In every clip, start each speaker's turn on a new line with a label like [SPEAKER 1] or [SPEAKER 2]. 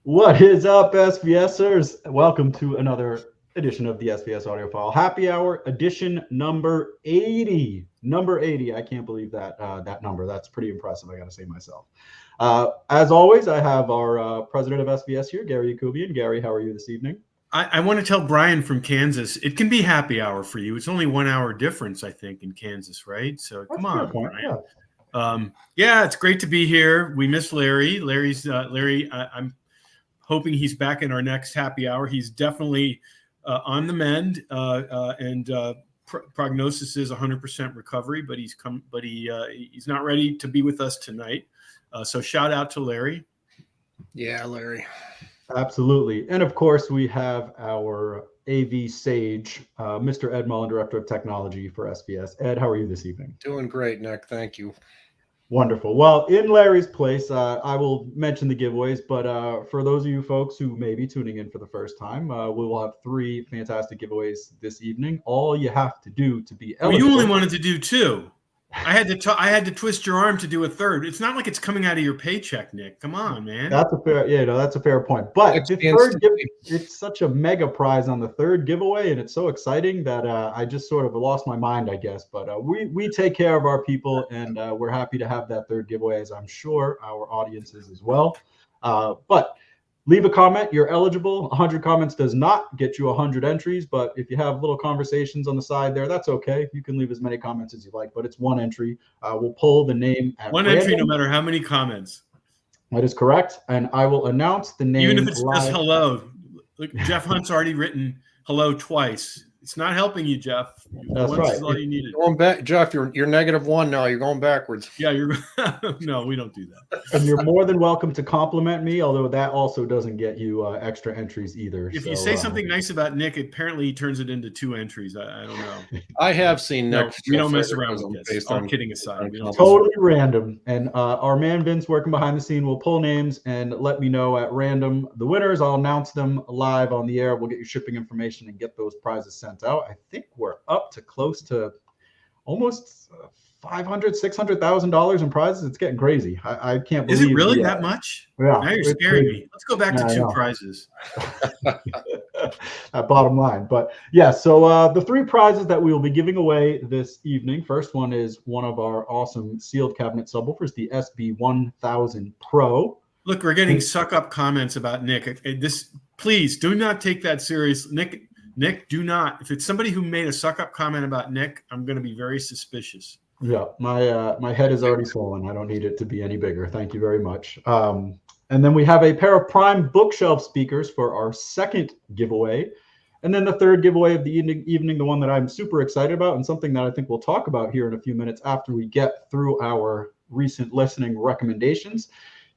[SPEAKER 1] What is up, SVSers? Welcome to another edition of the SBS Audio File Happy Hour, edition number 80. Number 80. I can't believe that number. That's pretty impressive, I got to say myself. As always, I have our president of SBS here, Gary Yakubian. Gary, how are you this evening?
[SPEAKER 2] I want to tell Brian from Kansas, it can be happy hour for you. It's only 1 hour difference, I think, in Kansas, right? So come on, Brian. Yeah, it's great to be here. We miss Larry. Larry. I'm hoping he's back in our next happy hour. He's definitely on the mend, and prognosis is 100% recovery. But he's not ready to be with us tonight. So shout out to Larry.
[SPEAKER 3] Yeah, Larry.
[SPEAKER 1] Absolutely. And of course, we have our AV sage, Mr. Ed Mullen, Director of Technology for SBS. Ed, how are you this evening?
[SPEAKER 3] Doing great, Nick. Thank you.
[SPEAKER 1] Wonderful. Well, in Larry's place, I will mention the giveaways, but for those of you folks who may be tuning in for the first time, we will have 3 fantastic giveaways this evening. All you have to do to be eligible.
[SPEAKER 2] Well, you only wanted to do 2. I had to twist your arm to do a 3rd. It's not like it's coming out of your paycheck, Nick. Come on, man.
[SPEAKER 1] That's a fair point. But the third it's such a mega prize on the 3rd giveaway, and it's so exciting that I just sort of lost my mind, I guess. But we take care of our people, and we're happy to have that 3rd giveaway, as I'm sure our audience is as well. But leave a comment. You're eligible. 100 comments does not get you 100 entries, but if you have little conversations on the side there, that's okay. You can leave as many comments as you like, but it's 1 entry. We'll pull the name at
[SPEAKER 2] one
[SPEAKER 1] random.
[SPEAKER 2] Entry, no matter how many comments.
[SPEAKER 1] That is correct, and I will announce the name.
[SPEAKER 2] Even if it's just hello. Look, Jeff Hunt's already written hello twice. It's not helping you, Jeff.
[SPEAKER 1] That's right.
[SPEAKER 2] Is all you needed.
[SPEAKER 3] Going back, Jeff. You're -1 now. You're going backwards.
[SPEAKER 2] Yeah, you're. No, we don't do that.
[SPEAKER 1] And you're more than welcome to compliment me, although that also doesn't get you extra entries either.
[SPEAKER 2] If you say something nice about Nick, apparently he turns it into 2 entries. I don't know.
[SPEAKER 3] I have seen Nick.
[SPEAKER 2] We don't mess around with this. All kidding aside,
[SPEAKER 1] totally random. And our man Vince, working behind the scene, will pull names and let me know at random the winners. I'll announce them live on the air. We'll get your shipping information and get those prizes sent out. I think we're up to close to almost $500,000-$600,000 in prizes. It's getting crazy. I can't believe.
[SPEAKER 2] Is it really that much?
[SPEAKER 1] Yeah.
[SPEAKER 2] Now you're scaring me. Let's go back to 2 prizes.
[SPEAKER 1] Bottom line. But yeah, so the 3 prizes that we will be giving away this evening. First one is one of our awesome sealed cabinet subwoofers, the SB1000 Pro.
[SPEAKER 2] Look, we're getting suck up comments about Nick. Please do not take that serious. Nick, do not. If it's somebody who made a suck up comment about Nick, I'm going to be very suspicious.
[SPEAKER 1] Yeah, my head is already swollen. I don't need it to be any bigger. Thank you very much. And then we have a pair of Prime bookshelf speakers for our 2nd giveaway. And then the 3rd giveaway of the evening, the one that I'm super excited about and something that I think we'll talk about here in a few minutes after we get through our recent listening recommendations,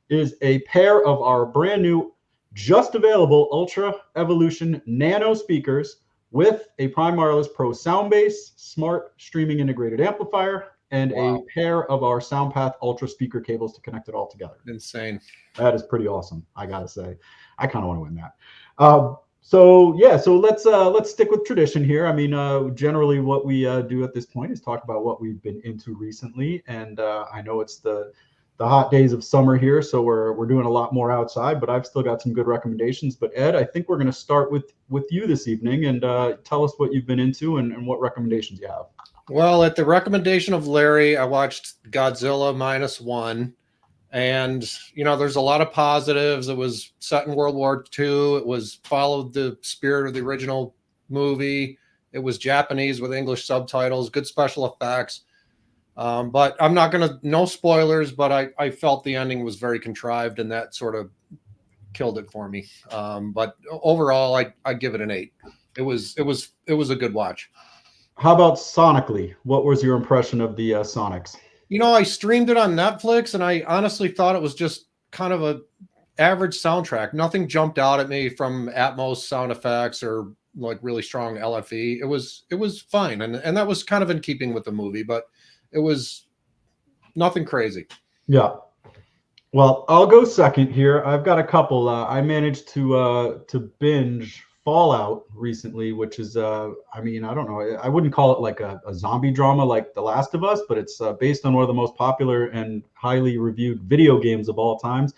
[SPEAKER 1] is a pair of our brand new, just available Ultra Evolution Nano speakers with a Prime Wireless Pro Soundbase, smart streaming integrated amplifier, and a pair of our SoundPath Ultra speaker cables to connect it all together.
[SPEAKER 3] Insane.
[SPEAKER 1] That is pretty awesome, I gotta say. I kind of want to win that. So let's stick with tradition here. I mean, generally what we do at this point is talk about what we've been into recently, and I know it's the hot days of summer here, so we're doing a lot more outside, but I've still got some good recommendations. But Ed, I think we're going to start with you this evening, and tell us what you've been into and what recommendations you have.
[SPEAKER 3] Well, at the recommendation of Larry, I watched Godzilla -1, and there's a lot of positives. It was set in World War II. It was followed the spirit of the original movie. It was Japanese with English subtitles, good special effects. But I'm not going to, no spoilers, but I felt the ending was very contrived, and that sort of killed it for me. But overall, I give it an 8. It was a good watch.
[SPEAKER 1] How about sonically? What was your impression of the Sonics?
[SPEAKER 3] I streamed it on Netflix, and I honestly thought it was just kind of a average soundtrack. Nothing jumped out at me from Atmos sound effects or like really strong LFE. It was fine, and that was kind of in keeping with the movie, but it was nothing crazy.
[SPEAKER 1] Yeah. Well, I'll go second here. I've got a couple. I managed to binge Fallout recently, which is, I mean, I don't know. I wouldn't call it like a zombie drama like The Last of Us, but it's based on one of the most popular and highly reviewed video games of all times.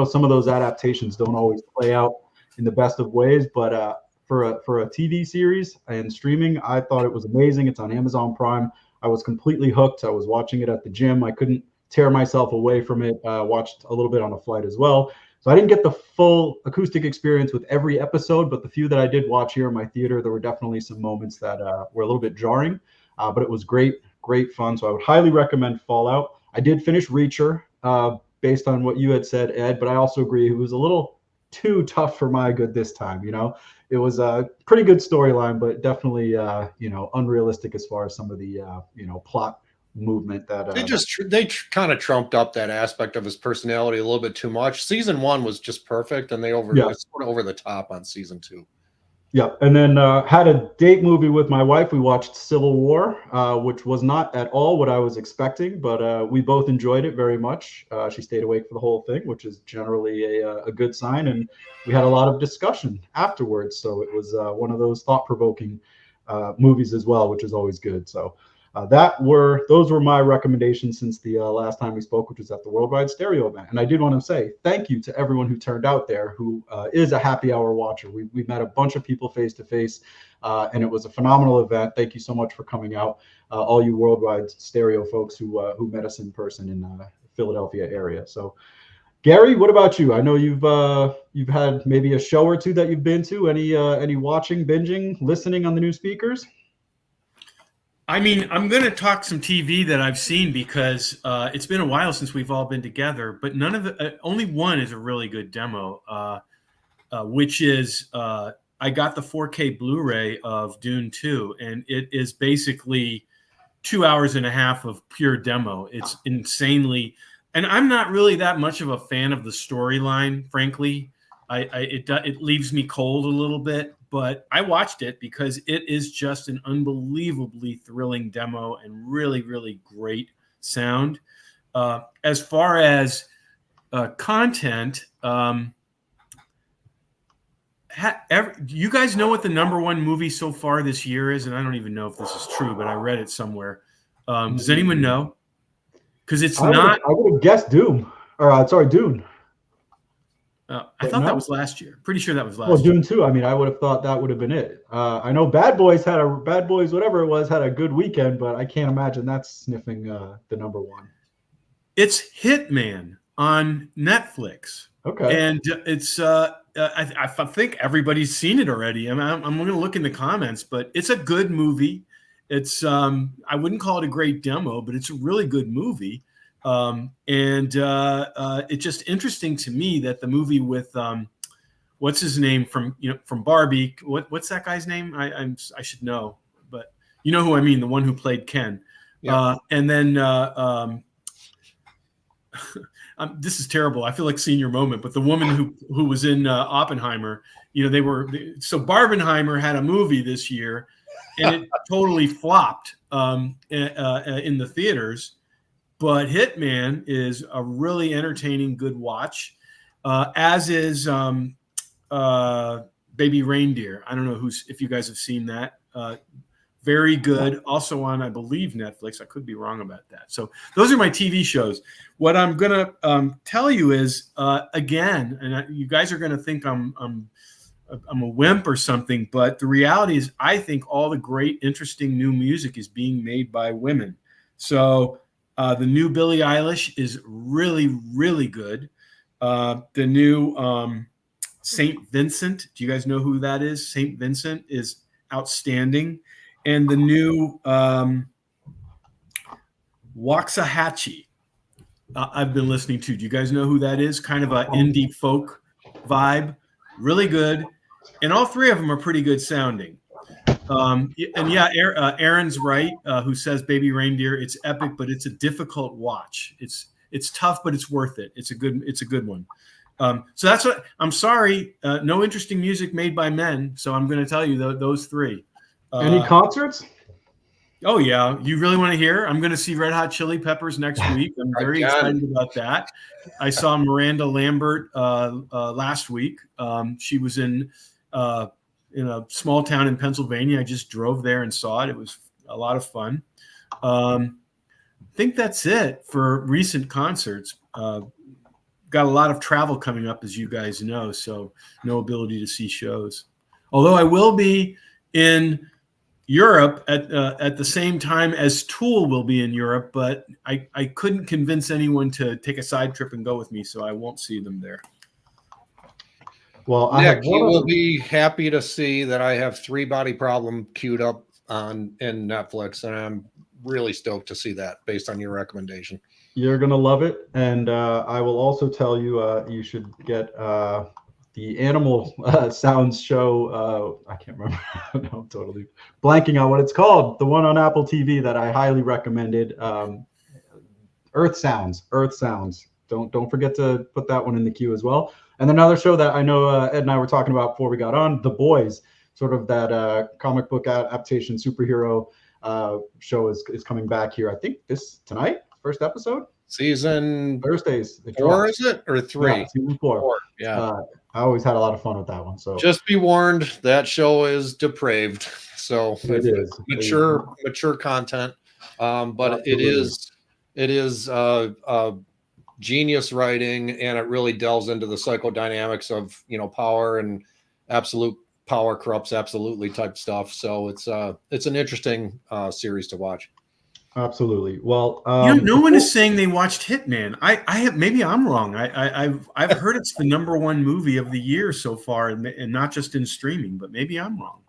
[SPEAKER 1] some of those adaptations don't always play out in the best of ways, but for a TV series and streaming, I thought it was amazing. It's on Amazon Prime. I was completely hooked. I was watching it at the gym. I couldn't tear myself away from it. Watched a little bit on a flight as well. So I didn't get the full acoustic experience with every episode, but the few that I did watch here in my theater, there were definitely some moments that were a little bit jarring, but it was great fun. So I would highly recommend Fallout. I did finish Reacher based on what you had said, Ed, but I also agree it was a little too tough for my good this time. It was a pretty good storyline, but definitely unrealistic as far as some of the plot movement that
[SPEAKER 3] they kind of trumped up that aspect of his personality a little bit too much. Season 1 was just perfect, and they sort of over the top on season 2.
[SPEAKER 1] Yep. And then had a date movie with my wife. We watched Civil War, which was not at all what I was expecting, but we both enjoyed it very much. She stayed awake for the whole thing, which is generally a good sign. And we had a lot of discussion afterwards. So it was one of those thought-provoking movies as well, which is always good. So those were my recommendations since the last time we spoke, which was at the Worldwide Stereo event. And I did want to say thank you to everyone who turned out there, who is a happy hour watcher. We met a bunch of people face to face, and it was a phenomenal event. Thank you so much for coming out, all you Worldwide Stereo folks who met us in person in the Philadelphia area. So, Gary, what about you? I know you've had maybe a show or two that you've been to. Any watching, binging, listening on the new speakers?
[SPEAKER 2] I mean, I'm going to talk some TV that I've seen because it's been a while since we've all been together, but only one is a really good demo, which is I got the 4K Blu-ray of Dune 2, and it is basically 2 hours and a half of pure demo. It's insanely, and I'm not really that much of a fan of the storyline, frankly. It leaves me cold a little bit. But I watched it because it is just an unbelievably thrilling demo and really, really great sound. As far as content, do you guys know what the #1 movie so far this year is? And I don't even know if this is true, but I read it somewhere. Does anyone know? Because it's not.
[SPEAKER 1] I would have guessed Dune. Dune.
[SPEAKER 2] I thought that was last year. Pretty sure that was last year.
[SPEAKER 1] Well, Dune 2, I mean, I would have thought that would have been it. I know Bad Boys, whatever it was, had a good weekend, but I can't imagine that's sniffing the #1.
[SPEAKER 2] It's Hitman on Netflix.
[SPEAKER 1] Okay.
[SPEAKER 2] And it's, I think everybody's seen it already. I'm going to look in the comments, but it's a good movie. It's, I wouldn't call it a great demo, but it's a really good movie. It's just interesting to me that the movie with what's his name from Barbie, what's that guy's name? I should know, but you know who I mean, the one who played Ken. Yeah. And then this is terrible. I feel like senior moment, but the woman who was in Oppenheimer, so Barbenheimer had a movie this year, and it totally flopped in the theaters. But Hitman is a really entertaining, good watch, as is Baby Reindeer. I don't know if you guys have seen that. Very good. Also on, I believe, Netflix. I could be wrong about that. So those are my TV shows. What I'm going to tell you is, again, and you guys are going to think I'm a wimp or something, but the reality is I think all the great, interesting new music is being made by women. So the new Billie Eilish is really, really good. The new St. Vincent, do you guys know who that is? St. Vincent is outstanding. And the new Waxahachie I've been listening to. Do you guys know who that is? Kind of an indie folk vibe. Really good. And all three of them are pretty good sounding. Aaron's right, who says Baby Reindeer, it's epic, but it's a difficult watch. It's tough, but it's worth it. It's a good one. So that's what I'm sorry. No interesting music made by men. So I'm going to tell you those three.
[SPEAKER 1] Any concerts?
[SPEAKER 2] Oh yeah. You really want to hear? I'm going to see Red Hot Chili Peppers next week. I'm very excited about that. I saw Miranda Lambert last week. She was in a small town in Pennsylvania. I just drove there and saw it. It was a lot of fun. I think that's it for recent concerts. got a lot of travel coming up, as you guys know, so no ability to see shows. Although I will be in Europe at the same time as Tool will be in Europe, but I couldn't convince anyone to take a side trip and go with me, so I won't see them there.
[SPEAKER 3] Well, Nick, you will be happy to see that I have Three Body Problem queued up in Netflix, and I'm really stoked to see that based on your recommendation.
[SPEAKER 1] You're gonna love it, and I will also tell you you should get the Animal Sounds show. I can't remember. No, I'm totally blanking on what it's called. The one on Apple TV that I highly recommended. Earth Sounds. Earth Sounds. Don't forget to put that one in the queue as well. And another show that I know Ed and I were talking about before we got on, The Boys, sort of that comic book adaptation superhero show is coming back here. I think tonight, first episode.
[SPEAKER 3] Season
[SPEAKER 1] Thursdays.
[SPEAKER 3] 4, is it, or 3?
[SPEAKER 1] Yeah, season 4. Yeah. I always had a lot of fun with that one. So
[SPEAKER 3] just be warned, that show is depraved. So
[SPEAKER 1] it is
[SPEAKER 3] mature content, but absolutely. it is genius writing, and it really delves into the psychodynamics of power, and absolute power corrupts absolutely type stuff. So it's an interesting series to watch.
[SPEAKER 1] Absolutely. Well,
[SPEAKER 2] no one is saying they watched Hitman. I have, maybe I'm wrong. I've heard it's the #1 movie of the year so far, and not just in streaming. But maybe I'm wrong.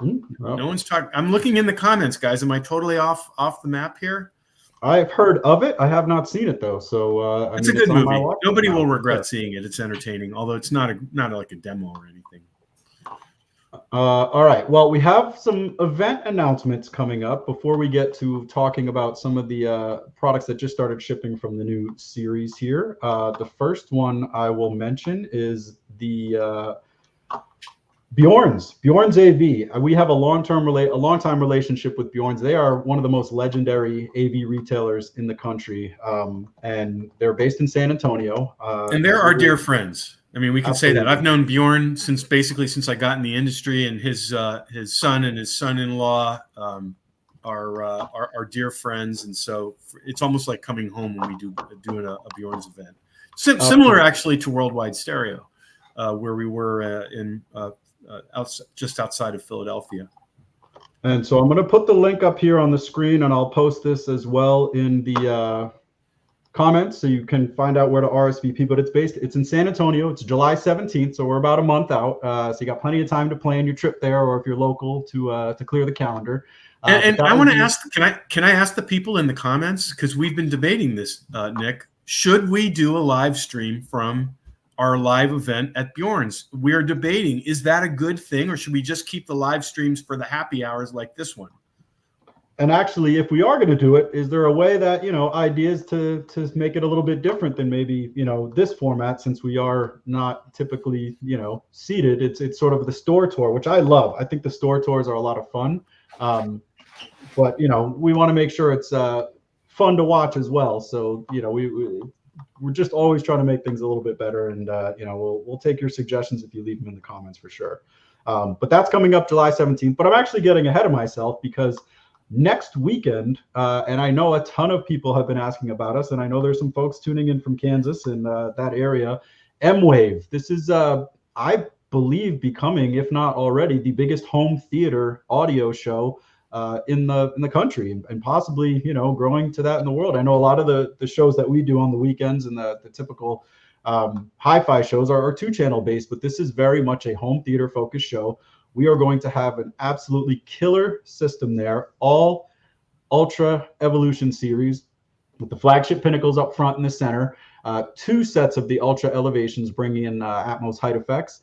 [SPEAKER 1] Well,
[SPEAKER 2] no one's talking. I'm looking in the comments, guys. Am I totally off the map here?
[SPEAKER 1] I've heard of it. I have not seen it though. So
[SPEAKER 2] it's a good movie. Nobody will regret seeing it. It's entertaining, although it's not like a demo or anything.
[SPEAKER 1] All right. Well, we have some event announcements coming up before we get to talking about some of the products that just started shipping from the new series here. The first one I will mention is the Bjorn's AV. We have a long-time relationship with Bjorn's. They are one of the most legendary AV retailers in the country, and they're based in San Antonio.
[SPEAKER 2] And they're our dear friends. I mean, we can say that. I've known Bjorn since I got in the industry, and his son and his son-in-law are dear friends, and so it's almost like coming home when we doing a Bjorn's event. Similar actually to Worldwide Stereo, where we were just outside of Philadelphia.
[SPEAKER 1] And so I'm going to put the link up here on the screen, and I'll post this as well in the comments so you can find out where to RSVP. But it's in San Antonio. It's July 17th, so we're about a month out. So you got plenty of time to plan your trip there, or if you're local, to clear the calendar.
[SPEAKER 2] And I want to ask, can I ask the people in the comments, because we've been debating this, Nick, should we do a live stream from our live event at Bjorn's? We're debating, is that a good thing, or should we just keep the live streams for the happy hours like this one?
[SPEAKER 1] And actually, if we are going to do it, is there a way that, ideas to make it a little bit different than maybe, this format, since we are not typically, seated? It's sort of the store tour, which I love. I think the store tours are a lot of fun. But, we want to make sure it's fun to watch as well. So, we're just always trying to make things a little bit better. And, we'll take your suggestions if you leave them in the comments for sure. But that's coming up July 17th. But I'm actually getting ahead of myself, because next weekend, and I know a ton of people have been asking about us, and I know there's some folks tuning in from Kansas and that area. M-Wave. This is, I believe, becoming, if not already, the biggest home theater audio show in the country, and possibly, growing to that in the world. I know a lot of the shows that we do on the weekends and the typical hi-fi shows are 2-channel based, but this is very much a home theater focused show. We are going to have an absolutely killer system there, all Ultra Evolution series, with the flagship Pinnacles up front in the center, 2 sets of the Ultra Elevations bringing in Atmos height effects,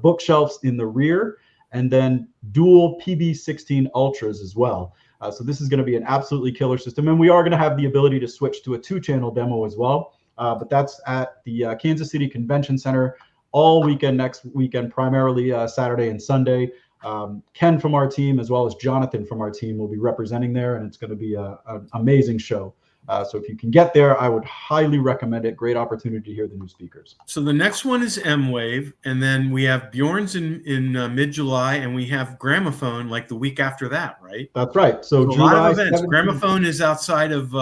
[SPEAKER 1] bookshelves in the rear, and then dual PB16 Ultras as well. So this is going to be an absolutely killer system, and we are going to have the ability to switch to a 2-channel demo as well. But that's at the Kansas City Convention Center all weekend next weekend, primarily Saturday and Sunday. Ken from our team, as well as Jonathan from our team, will be representing there, and it's going to be an amazing show. So if you can get there, I would highly recommend it. Great opportunity to hear the new speakers.
[SPEAKER 2] So the next one is M-Wave, and then we have Bjorn's in mid-July, and we have Gramophone like the week after that, right?
[SPEAKER 1] That's right. So
[SPEAKER 2] a lot of
[SPEAKER 1] July
[SPEAKER 2] events.
[SPEAKER 1] 17th.
[SPEAKER 2] Gramophone is outside of,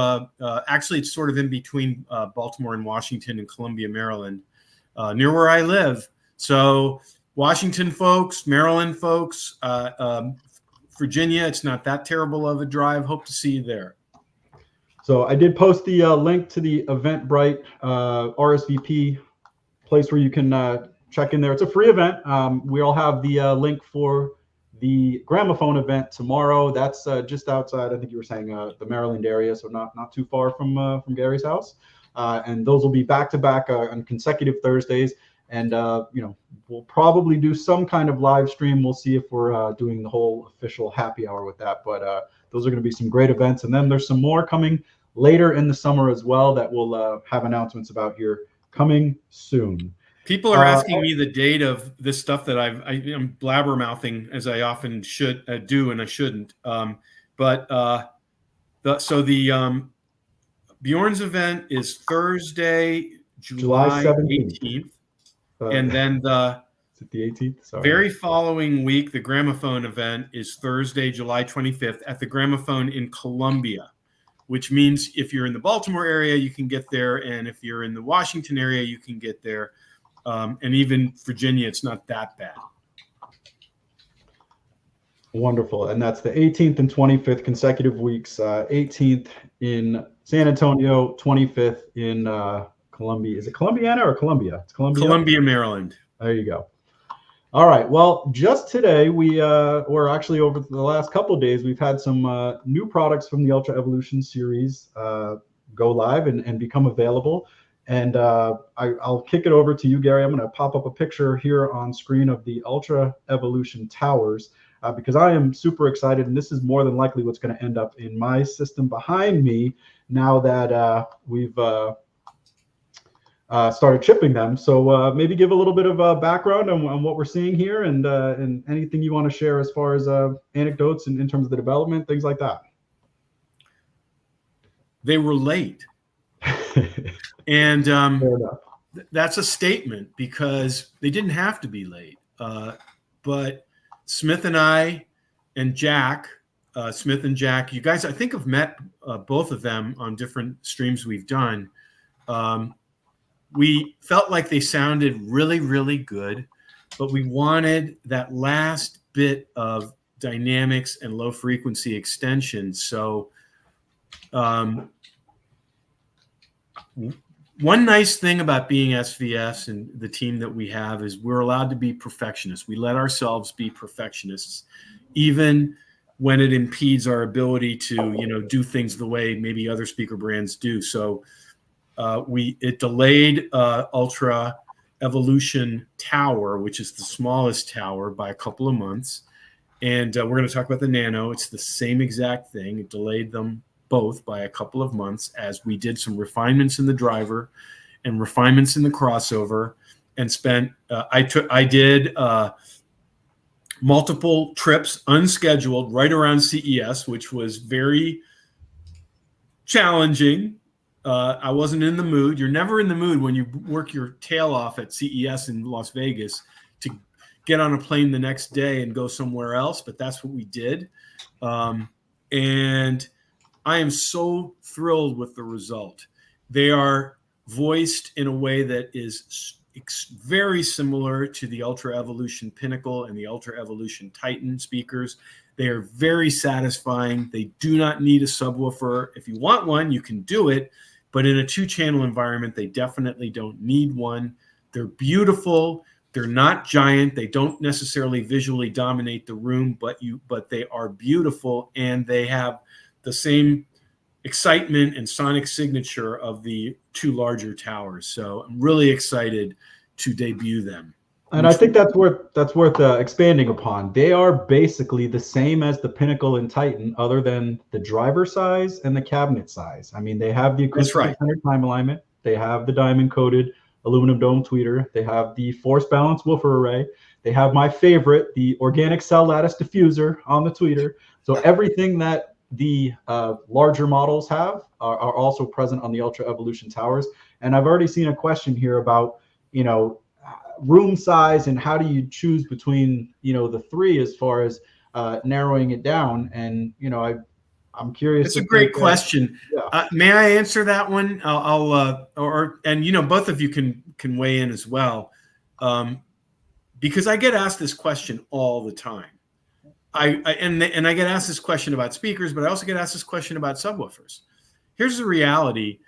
[SPEAKER 2] actually it's sort of in between Baltimore and Washington and Columbia, Maryland, near where I live. So Washington folks, Maryland folks, Virginia, it's not that terrible of a drive. Hope to see you there.
[SPEAKER 1] So I did post the link to the Eventbrite RSVP place where you can check in there. It's a free event. We all have the link for the Gramophone event tomorrow. That's just outside, I think you were saying, the Maryland area, so not too far from Gary's house. And those will be back-to-back on consecutive Thursdays. And we'll probably do some kind of live stream. We'll see if we're doing the whole official happy hour with that. But those are going to be some great events. And then there's some more coming later in the summer as well that we'll have announcements about here coming soon.
[SPEAKER 2] People are asking me the date of this stuff that I'm blabbermouthing, as I often should do, and I shouldn't. But Bjorn's event is Thursday, July 18th. And then the
[SPEAKER 1] 18th? Sorry.
[SPEAKER 2] Very following week, the Gramophone event is Thursday, July 25th at the Gramophone in Columbia, which means if you're in the Baltimore area, you can get there. And if you're in the Washington area, you can get there. And even Virginia, it's not that bad.
[SPEAKER 1] Wonderful. And that's the 18th and 25th consecutive weeks. 18th in San Antonio, 25th in Columbia. Is it Columbiana or Columbia? It's Columbia.
[SPEAKER 2] Columbia, Maryland.
[SPEAKER 1] There you go. All right. Well, just today, or actually over the last couple of days, we've had some new products from the Ultra Evolution series go live and become available. And I'll kick it over to you, Gary. I'm going to pop up a picture here on screen of the Ultra Evolution towers because I am super excited. And this is more than likely what's going to end up in my system behind me now that we've started shipping them. So maybe give a little bit of background on what we're seeing here and anything you want to share as far as anecdotes in terms of the development, things like that.
[SPEAKER 2] They were late. And that's a statement because they didn't have to be late. But Smith and I and Jack, Smith and Jack, you guys, I think have met both of them on different streams we've done. We felt like they sounded really, really good, but we wanted that last bit of dynamics and low frequency extension. So one nice thing about being SVS and the team that we have is we're allowed to be perfectionists. We let ourselves be perfectionists, even when it impedes our ability to, do things the way maybe other speaker brands do. So it delayed Ultra Evolution Tower, which is the smallest tower, by a couple of months. And we're going to talk about the Nano. It's the same exact thing. It delayed them both by a couple of months as we did some refinements in the driver and refinements in the crossover and spent I did multiple trips unscheduled right around CES, which was very challenging. I wasn't in the mood. You're never in the mood when you work your tail off at CES in Las Vegas to get on a plane the next day and go somewhere else, but that's what we did. And I am so thrilled with the result. They are voiced in a way that is very similar to the Ultra Evolution Pinnacle and the Ultra Evolution Titan speakers. They are very satisfying. They do not need a subwoofer. If you want one, you can do it. But in a 2-channel environment, they definitely don't need one. They're beautiful. They're not giant. They don't necessarily visually dominate the room, but they are beautiful, and they have the same excitement and sonic signature of the 2 larger towers. So I'm really excited to debut them.
[SPEAKER 1] And I think that's worth expanding upon. They are basically the same as the Pinnacle and Titan, other than the driver size and the cabinet size. I mean, they have the acoustic center time alignment. They have the diamond-coated aluminum dome tweeter. They have the force balance woofer array. They have my favorite, the organic cell lattice diffuser on the tweeter. So everything that the larger models have are also present on the Ultra Evolution towers. And I've already seen a question here about, you know, room size and how do you choose between, you know, the three as far as narrowing it down. And, you know, I'm curious.
[SPEAKER 2] It's a great question.
[SPEAKER 1] Yeah.
[SPEAKER 2] May I answer that one? And you know, both of you can weigh in as well, because I get asked this question all the time. I get asked this question about speakers, but I also get asked this question about subwoofers. Here's the reality.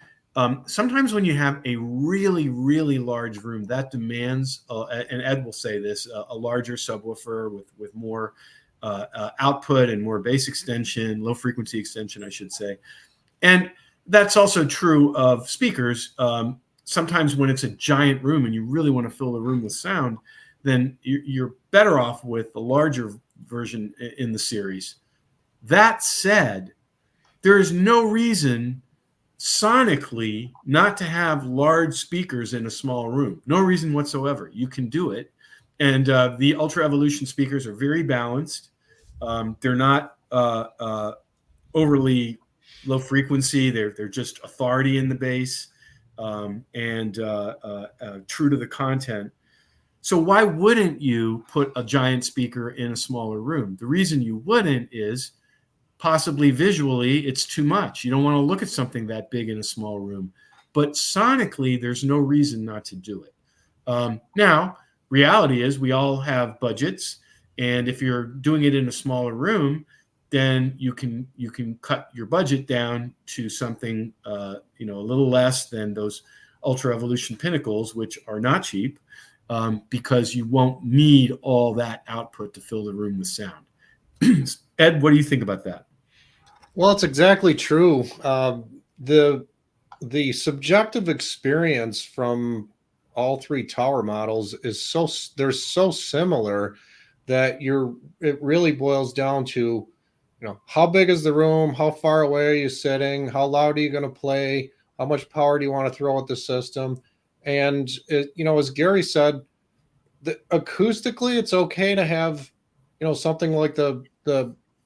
[SPEAKER 2] Sometimes when you have a really, really large room, that demands, and Ed will say this, a larger subwoofer with more output and more bass extension, low frequency extension, I should say. And that's also true of speakers. Sometimes when it's a giant room and you really want to fill the room with sound, then you're better off with the larger version in the series. That said, there is no reason sonically not to have large speakers in a small room. No reason whatsoever. You can do it. And the Ultra Evolution speakers are very balanced. They're not overly low frequency. They're just authority in the bass, and true to the content. So why wouldn't you put a giant speaker in a smaller room? The reason you wouldn't is possibly visually it's too much. You don't want to look at something that big in a small room. But sonically, there's no reason not to do it. Now, reality is we all have budgets, and if you're doing it in a smaller room, then you can cut your budget down to something you know, a little less than those Ultra Evolution Pinnacles, which are not cheap, because you won't need all that output to fill the room with sound. Ed, what do you think about that?
[SPEAKER 3] Well, it's exactly true. The subjective experience from all three tower models is they're so similar that it really boils down to, you know, how big is the room, how far away are you sitting, how loud are you going to play, how much power do you want to throw at the system. And you know, as Gary said, acoustically it's okay to have, you know, something like the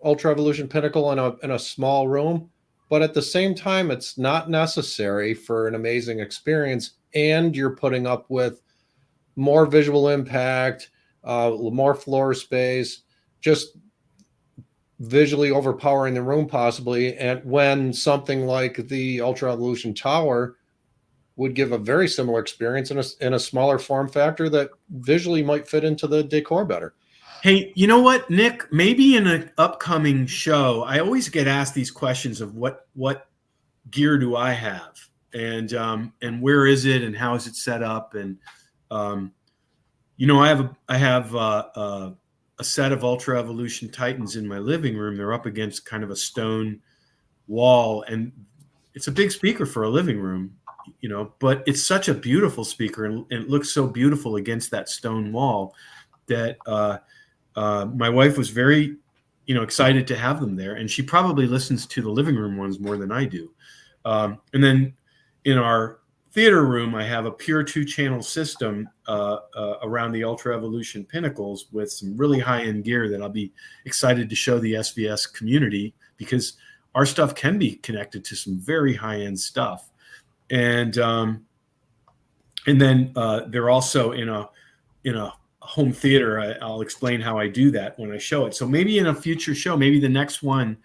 [SPEAKER 3] Ultra Evolution Pinnacle in a small room, but at the same time it's not necessary for an amazing experience, and you're putting up with more visual impact, more floor space, just visually overpowering the room possibly. And when something like the Ultra Evolution Tower would give a very similar experience in a smaller form factor that visually might fit into the decor better.
[SPEAKER 2] Hey, you know what, Nick? Maybe in an upcoming show, I always get asked these questions of what gear do I have, and where is it, and how is it set up, and you know, I have a set of Ultra Evolution Titans in my living room. They're up against kind of a stone wall, and it's a big speaker for a living room, you know, but it's such a beautiful speaker, and it looks so beautiful against that stone wall that my wife was very, you know, excited to have them there, and she probably listens to the living room ones more than I do. And then in our theater room, I have a pure 2-channel system around the Ultra Evolution Pinnacles with some really high-end gear that I'll be excited to show the SVS community, because our stuff can be connected to some very high-end stuff. And then they're also in a home theater. I'll explain how I do that when I show it. So maybe in a future show, maybe the next one,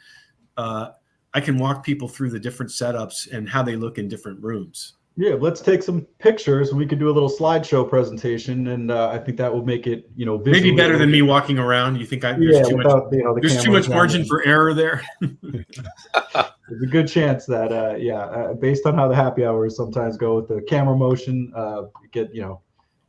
[SPEAKER 2] I can walk people through the different setups and how they look in different rooms.
[SPEAKER 1] Yeah, let's take some pictures. We could do a little slideshow presentation, and I think that will make it, you know,
[SPEAKER 2] maybe better than me walking around. You think there's too much margin for error there?
[SPEAKER 1] There's a good chance that, based on how the happy hours sometimes go with the camera motion, you know,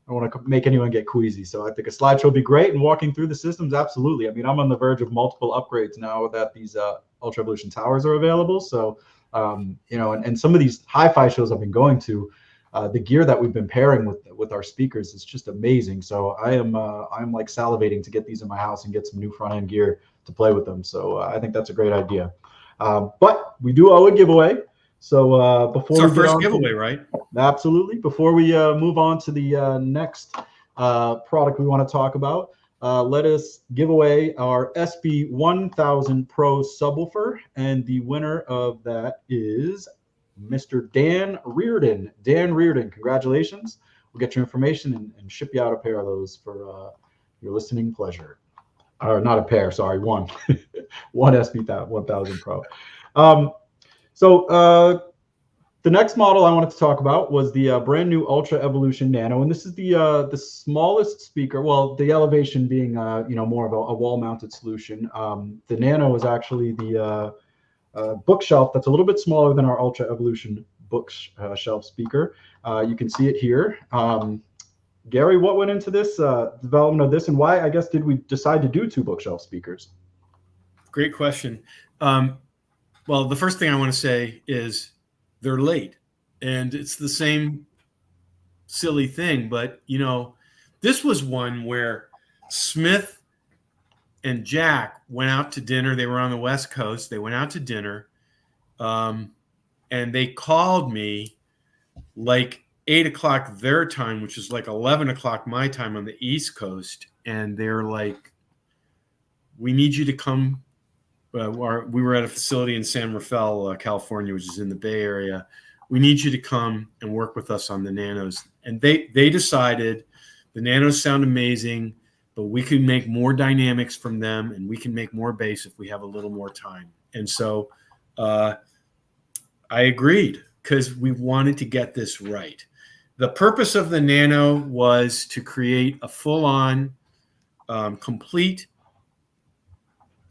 [SPEAKER 1] I don't want to make anyone get queasy. So I think a slideshow would be great, and walking through the systems, absolutely. I mean, I'm on the verge of multiple upgrades now that these Ultra Evolution towers are available. So, you know, and some of these hi-fi shows I've been going to, the gear that we've been pairing with our speakers is just amazing. So I'm like salivating to get these in my house and get some new front end gear to play with them. So I think that's a great idea. But we do owe a giveaway. So before
[SPEAKER 2] it's our first giveaway, right?
[SPEAKER 1] Absolutely. Before we move on to the next product we want to talk about, let us give away our SB1000 Pro subwoofer, and the winner of that is Mr. Dan Reardon. Dan Reardon, congratulations. We'll get your information and ship you out a pair of those for your listening pleasure. Or not a pair, sorry, one. One SB1000 Pro. The next model I wanted to talk about was the brand new Ultra Evolution Nano, and this is the smallest speaker. Well, the Elevation being more of a wall-mounted solution. The Nano is actually the bookshelf that's a little bit smaller than our Ultra Evolution bookshelf speaker. You can see it here. Gary, what went into this development of this, and why, I guess, did we decide to do 2 bookshelf speakers?
[SPEAKER 2] Great question. Well, the first thing I want to say is they're late, and it's the same silly thing. But, this was one where Smith and Jack went out to dinner. They were on the West Coast. They went out to dinner, and they called me like 8 o'clock their time, which is like 11 o'clock my time on the East Coast. And they're like, we need you to come. We were at a facility in San Rafael, California, which is in the Bay Area. We need you to come and work with us on the Nanos. And they decided the Nanos sound amazing, but we can make more dynamics from them, and we can make more bass if we have a little more time. And so I agreed, because we wanted to get this right. The purpose of the Nano was to create a full-on, complete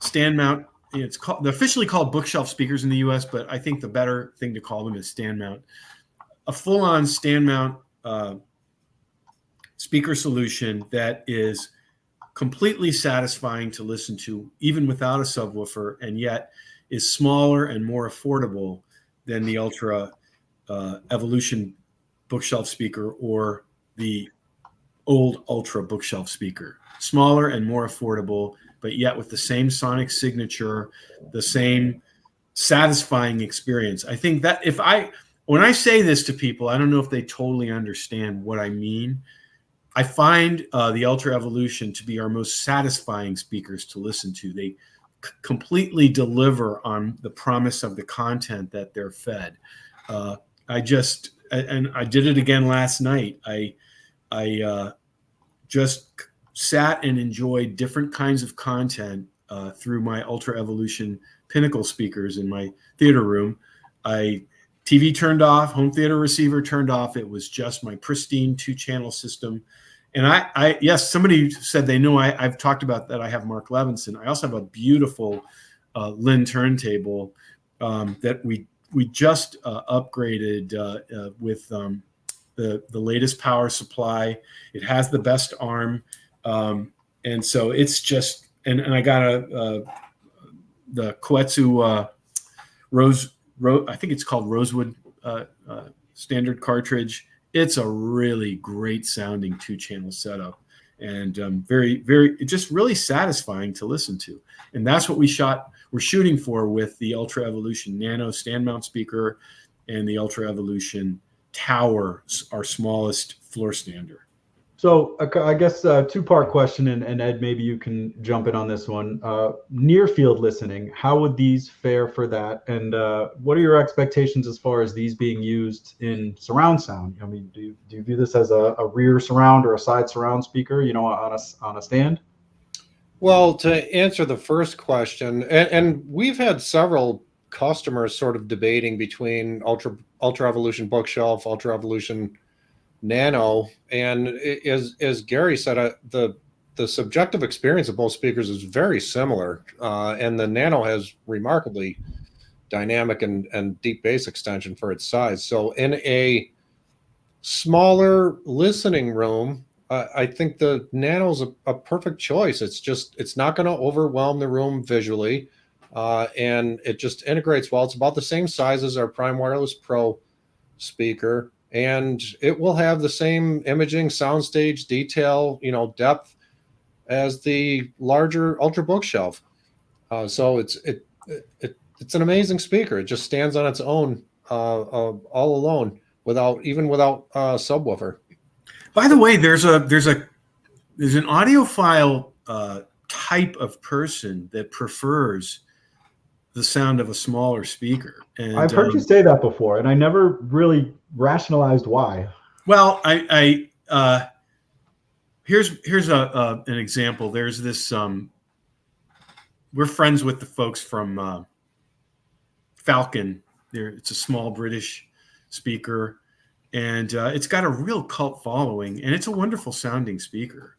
[SPEAKER 2] stand mount. They're officially called bookshelf speakers in the US, but I think the better thing to call them is stand mount. A full-on stand mount speaker solution that is completely satisfying to listen to, even without a subwoofer, and yet is smaller and more affordable than the Ultra Evolution bookshelf speaker or the old Ultra bookshelf speaker. Smaller and more affordable, but yet with the same sonic signature, the same satisfying experience. I think that when I say this to people, I don't know if they totally understand what I mean. I find the Ultra Evolution to be our most satisfying speakers to listen to. They completely deliver on the promise of the content that they're fed. I did it again last night. I just sat and enjoyed different kinds of content through my Ultra Evolution Pinnacle speakers in my theater room. TV turned off, home theater receiver turned off. It was just my pristine 2-channel system. And yes, somebody said they know I've talked about that. I have Mark Levinson. I also have a beautiful Lynn turntable that we just upgraded with the latest power supply. It has the best arm. And so it's just, and I got the Koetsu I think it's called Rosewood standard cartridge. It's a really great sounding 2-channel setup, and very, very, just really satisfying to listen to. And that's what we're shooting for with the Ultra Evolution Nano stand mount speaker and the Ultra Evolution Tower, our smallest floor stander.
[SPEAKER 1] So I guess a 2-part question, and Ed, maybe you can jump in on this one. Near field listening, how would these fare for that? And what are your expectations as far as these being used in surround sound? I mean, do you view this as a rear surround or a side surround speaker, on a stand?
[SPEAKER 3] Well, to answer the first question, and we've had several customers sort of debating between Ultra Evolution Bookshelf, Ultra Evolution Nano, and as Gary said, the subjective experience of both speakers is very similar, and the Nano has remarkably dynamic and deep bass extension for its size. So in a smaller listening room, I think the Nano's a perfect choice. It's not going to overwhelm the room visually, and it just integrates well. It's about the same size as our Prime Wireless Pro speaker, and it will have the same imaging, soundstage, detail, depth as the larger Ultra Bookshelf. So it's an amazing speaker. It just stands on its own, all alone, without subwoofer.
[SPEAKER 2] By the way, there's an audiophile type of person that prefers the sound of a smaller speaker. And
[SPEAKER 1] I've heard you say that before, and I never really rationalized why.
[SPEAKER 2] Well, here's an example. There's this. We're friends with the folks from Falcon. It's a small British speaker, and it's got a real cult following, and it's a wonderful sounding speaker,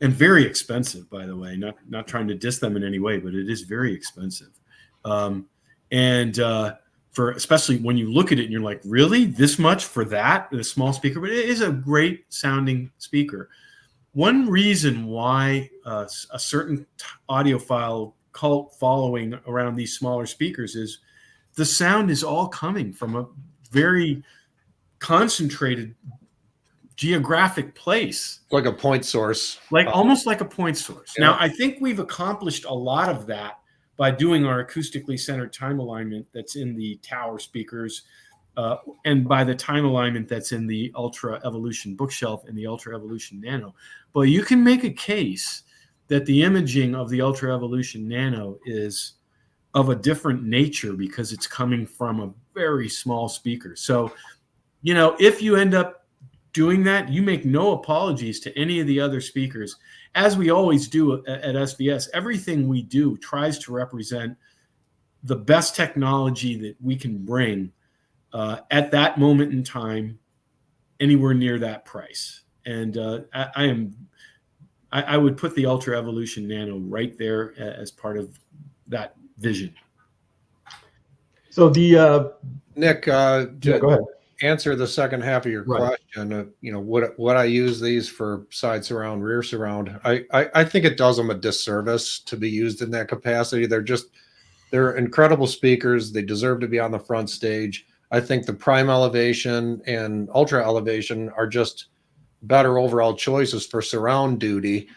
[SPEAKER 2] and very expensive, by the way. Not trying to diss them in any way, but it is very expensive. For especially when you look at it and you're like, really, this much for that, a small speaker? But it is a great sounding speaker. One reason why a certain audiophile cult following around these smaller speakers is the sound is all coming from a very concentrated geographic place.
[SPEAKER 3] Like a point source.
[SPEAKER 2] Like almost like a point source.
[SPEAKER 3] Yeah.
[SPEAKER 2] Now, I think we've accomplished a lot of that by doing our acoustically centered time alignment that's in the tower speakers, and by the time alignment that's in the Ultra Evolution bookshelf and the Ultra Evolution Nano. But you can make a case that the imaging of the Ultra Evolution Nano is of a different nature because it's coming from a very small speaker. So, if you end up doing that, you make no apologies to any of the other speakers. As we always do at SVS, everything we do tries to represent the best technology that we can bring at that moment in time, anywhere near that price. And I would put the Ultra Evolution Nano right there as part of that vision.
[SPEAKER 1] So
[SPEAKER 3] Nick,
[SPEAKER 1] yeah, go ahead.
[SPEAKER 3] Answer the second half of your question. Would I use these for side surround, rear surround? I think it does them a disservice to be used in that capacity. They're incredible speakers. They deserve to be on the front stage. I think the Prime Elevation and Ultra Elevation are just better overall choices for surround duty.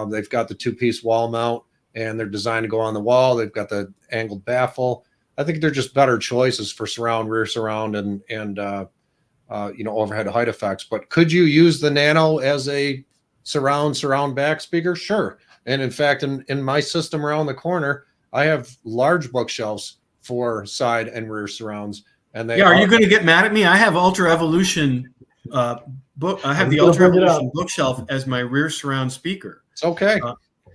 [SPEAKER 3] They've got the two-piece wall mount, and they're designed to go on the wall. They've got the angled baffle. I think they're just better choices for surround, rear surround, and overhead height effects. But could you use the Nano as a surround back speaker? Sure. And in fact, in my system around the corner, I have large bookshelves for side and rear surrounds. And
[SPEAKER 2] are you going to get mad at me? I have Ultra Evolution book. I have the Ultra Evolution bookshelf as my rear surround speaker.
[SPEAKER 3] It's okay.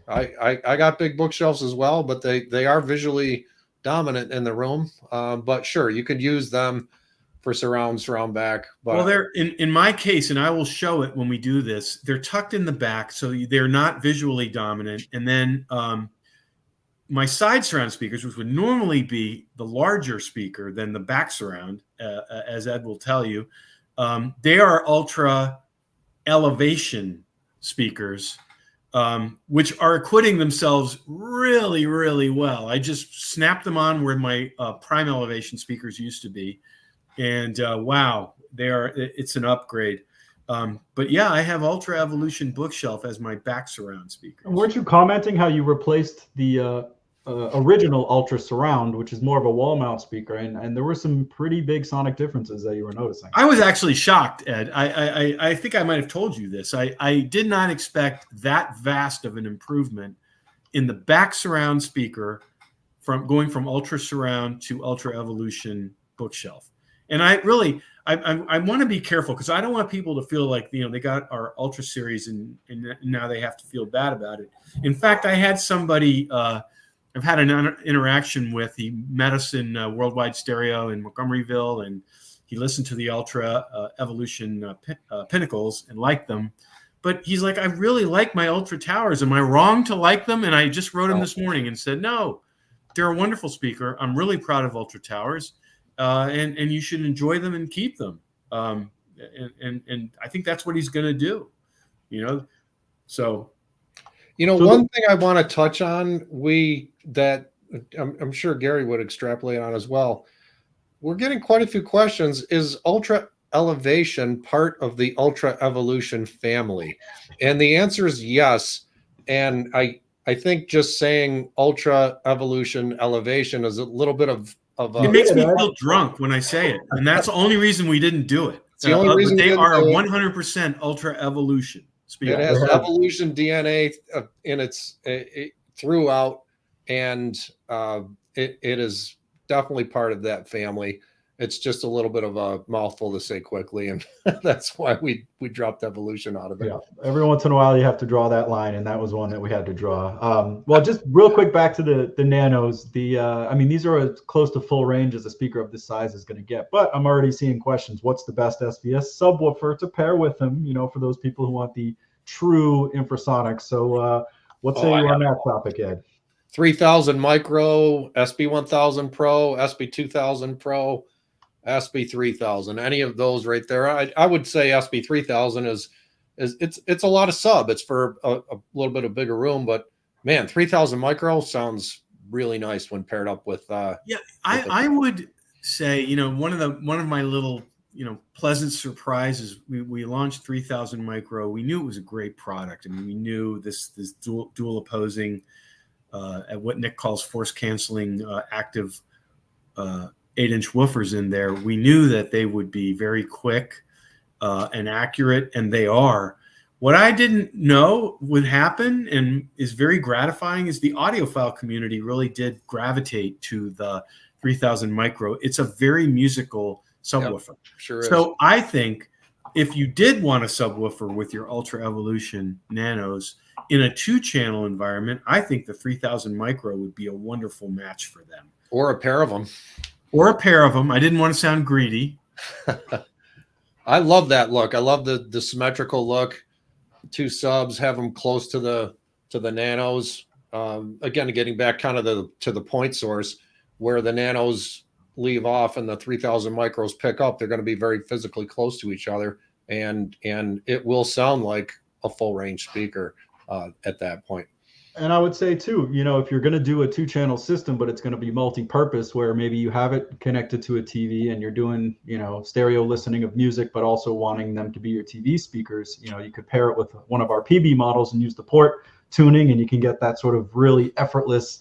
[SPEAKER 3] I got big bookshelves as well, but they are visually dominant in the room. But sure, you could use them for surround back. But
[SPEAKER 2] well, they're in my case, and I will show it when we do this. They're tucked in the back, so they're not visually dominant. And then my side surround speakers, which would normally be the larger speaker than the back surround, as Ed will tell you, they are Ultra Elevation speakers, which are acquitting themselves really, really well. I just snapped them on where my Prime Elevation speakers used to be, and wow, it's an upgrade. But yeah, I have Ultra Evolution bookshelf as my back surround speaker.
[SPEAKER 1] Weren't you commenting how you replaced the original Ultra Surround, which is more of a wall mount speaker, and there were some pretty big sonic differences that you were noticing?
[SPEAKER 2] I was actually shocked, Ed. I think I might have told you this. I did not expect that vast of an improvement in the back surround speaker from going from Ultra Surround to Ultra Evolution bookshelf. And I want to be careful because I don't want people to feel like they got our Ultra series and now they have to feel bad about it. In fact, I had somebody I've had an interaction with. He met us in Worldwide Stereo in Montgomeryville, and he listened to the Ultra Evolution Pinnacles and liked them. But he's like, I really like my Ultra Towers. Am I wrong to like them? And I just wrote him this morning and said, no, they're a wonderful speaker. I'm really proud of Ultra Towers, and you should enjoy them and keep them. And I think that's what he's going to do, So.
[SPEAKER 3] One thing I want to touch on, that I'm sure Gary would extrapolate on as well. We're getting quite a few questions. Is Ultra Elevation part of the Ultra Evolution family? And the answer is yes. And I think just saying Ultra Evolution Elevation is a little bit of
[SPEAKER 2] it makes me feel drunk when I say it. And that's the only reason we didn't do it.
[SPEAKER 3] It's the only reason
[SPEAKER 2] they are 100% Ultra Evolution.
[SPEAKER 3] It has Evolution DNA in its throughout, and it is definitely part of that family. It's just a little bit of a mouthful to say quickly, and that's why we dropped Evolution out of it.
[SPEAKER 1] Yeah, every once in a while you have to draw that line, and that was one that we had to draw. Well, just real quick back to the Nanos. I mean, these are as close to full range as a speaker of this size is going to get. But I'm already seeing questions. What's the best SVS subwoofer to pair with them? You know, for those people who want the true infrasonic. So, what say you on that topic, Ed?
[SPEAKER 3] 3000 micro, SB1000 Pro, SB2000 Pro, SB3000, any of those right there. I would say SB3000 is it's a lot of sub. It's for a little bit of bigger room, but man, 3000 micro sounds really nice when paired up with.
[SPEAKER 2] I would say, you know, one of my little, you know, pleasant surprises. We launched 3000 micro. We knew it was a great product. I mean, we knew this dual opposing, at what Nick calls force canceling, active 8-inch woofers in there. We knew that they would be very quick and accurate, and they are. What I didn't know would happen and is very gratifying is the audiophile community really did gravitate to the 3000 micro. It's a very musical subwoofer.
[SPEAKER 3] Yep, sure is.
[SPEAKER 2] So I think if you did want a subwoofer with your Ultra Evolution Nanos in a 2-channel environment, I think the 3000 micro would be a wonderful match for them.
[SPEAKER 3] Or a pair of them.
[SPEAKER 2] Or a pair of them. I didn't want to sound greedy.
[SPEAKER 3] I love that look. I love the symmetrical look. 2 subs, have them close to the Nanos. Again, getting back kind of to the point source where the Nanos leave off and the 3000 micros pick up. They're going to be very physically close to each other, and it will sound like a full range speaker at that point.
[SPEAKER 1] And I would say too, you know, if you're going to do a 2-channel system, but it's going to be multi-purpose, where maybe you have it connected to a TV and you're doing, you know, stereo listening of music, but also wanting them to be your TV speakers, you know, you could pair it with one of our PB models and use the port tuning, and you can get that sort of really effortless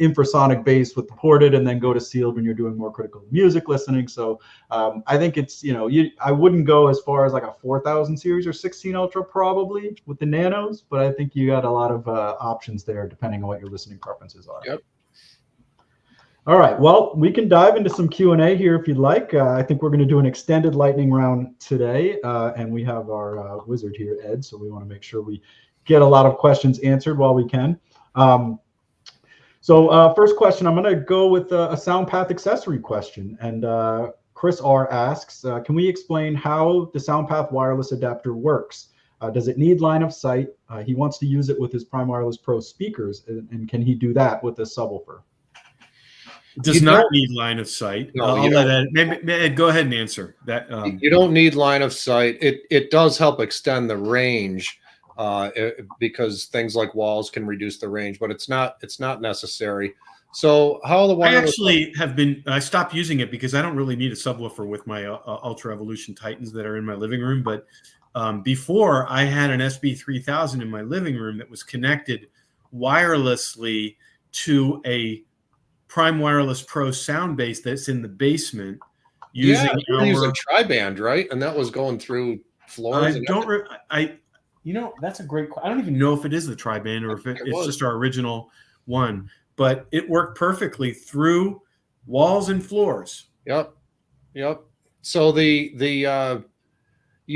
[SPEAKER 1] infrasonic bass with the ported, and then go to sealed when you're doing more critical music listening. So I think it's, you know, I wouldn't go as far as like a 4000 series or 16 Ultra probably with the Nanos, but I think you got a lot of options there depending on what your listening preferences are.
[SPEAKER 3] Yep.
[SPEAKER 1] All right, well, we can dive into some Q&A here if you'd like. I think we're going to do an extended lightning round today, and we have our wizard here, Ed, so we want to make sure we get a lot of questions answered while we can. So first question, I'm going to go with a SoundPath accessory question. And Chris R asks, can we explain how the SoundPath wireless adapter works? Does it need line of sight? He wants to use it with his Prime Wireless Pro speakers. And can he do that with a subwoofer?
[SPEAKER 2] It does not need line of sight.
[SPEAKER 3] No,
[SPEAKER 2] I'll let Ed, maybe Ed, go ahead and answer that.
[SPEAKER 3] You don't need line of sight. It does help extend the range. Because things like walls can reduce the range, but it's not necessary. So how the wireless? I actually
[SPEAKER 2] I stopped using it because I don't really need a subwoofer with my Ultra Evolution Titans that are in my living room. But before, I had an SB3000 in my living room that was connected wirelessly to a Prime Wireless Pro sound base that's in the basement.
[SPEAKER 3] Using a tri-band, right? And that was going through floors.
[SPEAKER 2] You know, that's a great question. I don't even know if it is the tri-band or if it's just our original one, but it worked perfectly through walls and floors.
[SPEAKER 3] Yep. So you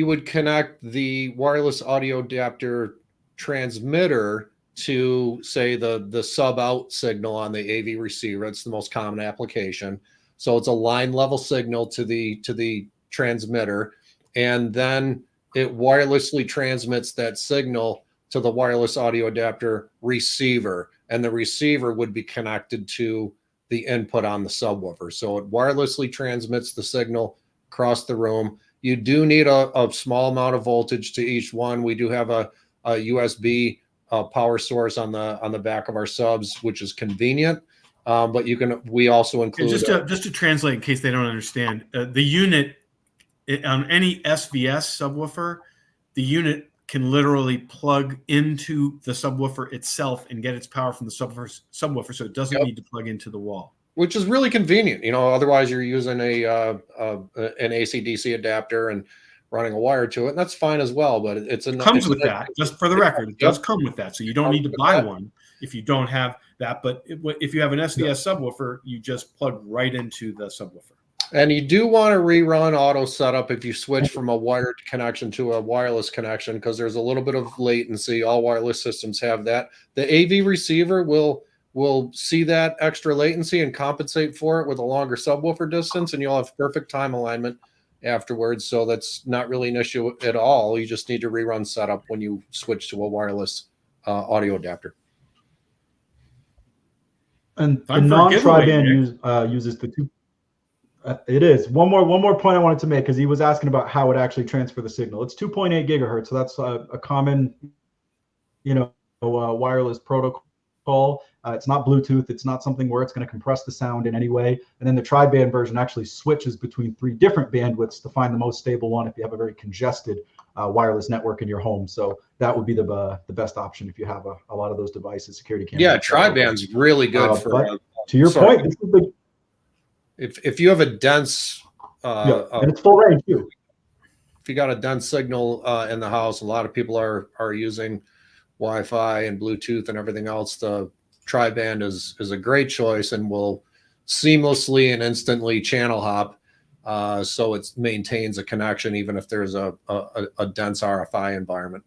[SPEAKER 3] would connect the wireless audio adapter transmitter to, say, the sub out signal on the AV receiver. It's the most common application. So it's a line level signal to the transmitter, and then it wirelessly transmits that signal to the wireless audio adapter receiver, and the receiver would be connected to the input on the subwoofer. So it wirelessly transmits the signal across the room. You do need a small amount of voltage to each one. We do have a USB power source on the back of our subs, which is convenient. But we also include
[SPEAKER 2] just to translate in case they don't understand, the unit on any SVS subwoofer, the unit can literally plug into the subwoofer itself and get its power from the subwoofer, so it doesn't need to plug into the wall.
[SPEAKER 3] Which is really convenient. You know, otherwise you're using an AC/DC adapter, and running a wire to it, and that's fine as well. But it's
[SPEAKER 2] comes with that. Just for the record, it does come with that, so you don't need to buy one if you don't have that. But if you have an SDS subwoofer, you just plug right into the subwoofer.
[SPEAKER 3] And you do want to rerun auto setup if you switch from a wired connection to a wireless connection, because there's a little bit of latency. All wireless systems have that. The AV receiver will see that extra latency and compensate for it with a longer subwoofer distance, and you'll have perfect time alignment afterwards. So that's not really an issue at all. You just need to rerun setup when you switch to a wireless audio adapter.
[SPEAKER 1] And the non-tri-band uses the two. It is one more point I wanted to make, because he was asking about how it actually transfer the signal. It's 2.8 gigahertz, so that's a common, wireless protocol. It's not Bluetooth. It's not something where it's going to compress the sound in any way. And then the tri-band version actually switches between 3 different bandwidths to find the most stable one if you have a very congested wireless network in your home. So that would be the best option if you have a lot of those devices, security cameras.
[SPEAKER 3] Yeah, tri-band's really good for.
[SPEAKER 1] To your point, this is the.
[SPEAKER 3] If you have a dense
[SPEAKER 1] and it's full range too.
[SPEAKER 3] If you got a dense signal in the house, a lot of people are using Wi-Fi and Bluetooth and everything else. The tri-band is a great choice and will seamlessly and instantly channel hop, so it maintains a connection even if there's a dense RFI environment.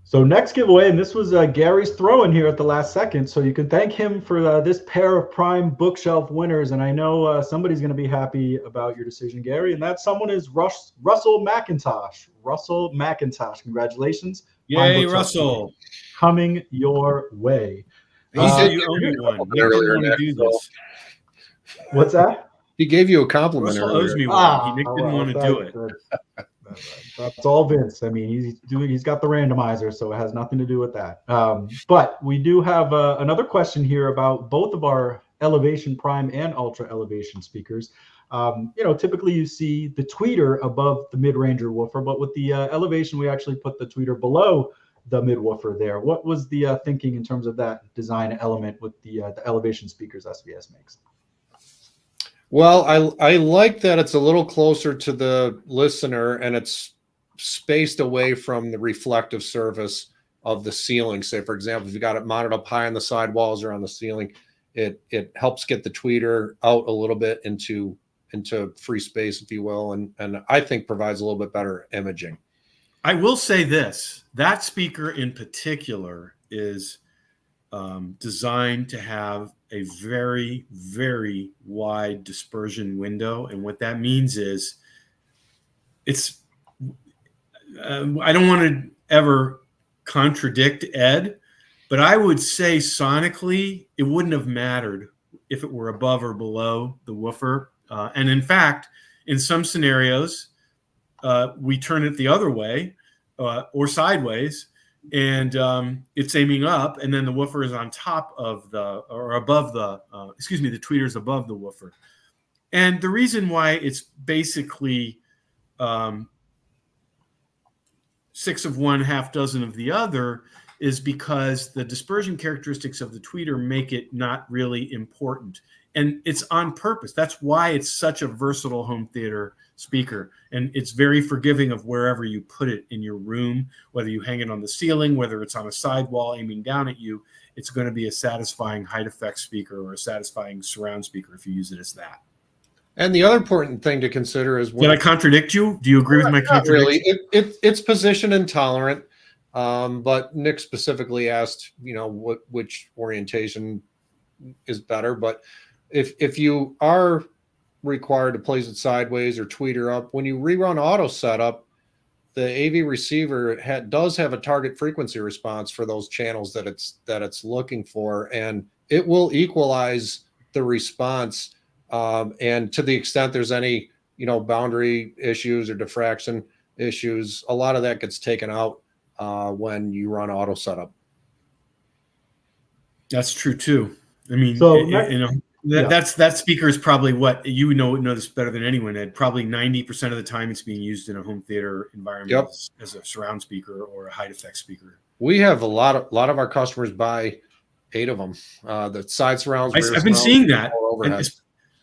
[SPEAKER 1] So next giveaway, and this was Gary's throw-in here at the last second, so you can thank him for this pair of Prime bookshelf winners, and I know somebody's going to be happy about your decision, Gary, and that someone is Russell McIntosh. Russell McIntosh, congratulations.
[SPEAKER 2] Yay, Russell.
[SPEAKER 1] Coming your way.
[SPEAKER 2] You said you owe me one. You didn't want to do this.
[SPEAKER 1] What's that?
[SPEAKER 3] He gave you a compliment.
[SPEAKER 2] Russell owes me one. He didn't want to do it.
[SPEAKER 1] That's all Vince. I mean, he's got the randomizer, so it has nothing to do with that. But we do have another question here about both of our Elevation Prime and Ultra Elevation speakers. Typically you see the tweeter above the mid-ranger woofer, but with the Elevation, we actually put the tweeter below the mid-woofer there. What was the thinking in terms of that design element with the Elevation speakers SVS makes?
[SPEAKER 3] Well, I like that it's a little closer to the listener and it's spaced away from the reflective surface of the ceiling. Say, for example, if you got it mounted up high on the side walls or on the ceiling, it helps get the tweeter out a little bit into free space, if you will, and I think provides a little bit better imaging.
[SPEAKER 2] I will say this, that speaker in particular is designed to have a very, very wide dispersion window. And what that means is I don't want to ever contradict Ed, but I would say sonically, it wouldn't have mattered if it were above or below the woofer. And in fact, in some scenarios, we turn it the other way or sideways, and it's aiming up, and then the woofer is on top of the tweeter is above the woofer. And the reason why it's basically 6 of one, half dozen of the other is because the dispersion characteristics of the tweeter make it not really important. And it's on purpose. That's why it's such a versatile home theater speaker. And it's very forgiving of wherever you put it in your room, whether you hang it on the ceiling, whether it's on a sidewall aiming down at you, it's going to be a satisfying height effect speaker or a satisfying surround speaker if you use it as that.
[SPEAKER 3] And the other important thing to consider is...
[SPEAKER 2] Did I contradict you? Do you agree with my contradiction?
[SPEAKER 3] Not really. It's position intolerant. But Nick specifically asked, which orientation is better. But if you are required to place it sideways or tweeter up, when you rerun auto setup, the AV receiver does have a target frequency response for those channels that it's looking for, and it will equalize the response. And to the extent there's any boundary issues or diffraction issues, a lot of that gets taken out when you run auto setup. That's
[SPEAKER 2] true too. I mean,
[SPEAKER 1] so
[SPEAKER 2] that speaker is probably what you know this better than anyone. Ed, probably 90% of the time it's being used in a home theater environment as a surround speaker or a height effect speaker.
[SPEAKER 3] We have a lot of our customers buy 8 of them. The side surrounds.
[SPEAKER 2] I've been seeing that,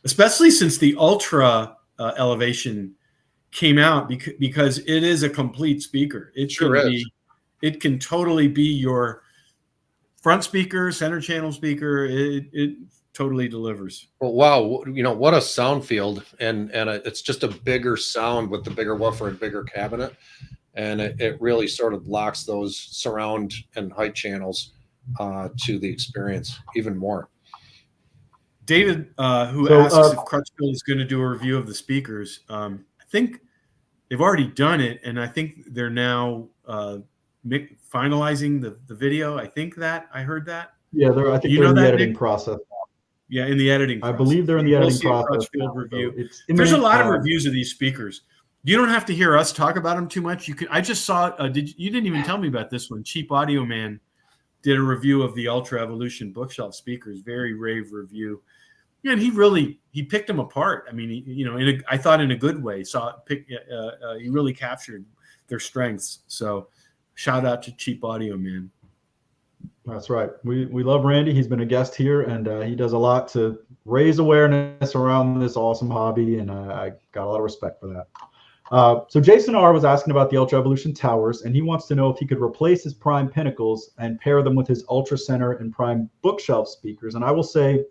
[SPEAKER 2] especially since the Ultra Elevation came out because it is a complete speaker. It can totally be your front speaker, center channel speaker. It totally delivers.
[SPEAKER 3] Well, wow, you know, what a sound field, and it's just a bigger sound with the bigger woofer and bigger cabinet, and it really sort of locks those surround and height channels to the experience even more.
[SPEAKER 2] David, who asks if Crutchfield is going to do a review of the speakers, I think they've already done it, and I think they're now finalizing the video. I think that I heard that.
[SPEAKER 1] Yeah, I think they're in the editing process.
[SPEAKER 2] Yeah, in the editing process.
[SPEAKER 1] I believe they're in the editing process.
[SPEAKER 2] Crutchfield review. There's a lot of reviews of these speakers. You don't have to hear us talk about them too much. You can. I just saw. You didn't even tell me about this one. Cheap Audio Man did a review of the Ultra Evolution bookshelf speakers. Very rave review. Yeah, and he picked them apart. I mean, I thought in a good way. He really captured their strengths. So, shout out to Cheap Audio Man.
[SPEAKER 1] That's right. We love Randy. He's been a guest here, and he does a lot to raise awareness around this awesome hobby, and I got a lot of respect for that. So Jason R was asking about the Ultra Evolution towers, and he wants to know if he could replace his Prime Pinnacles and pair them with his Ultra Center and Prime bookshelf speakers. And I will say,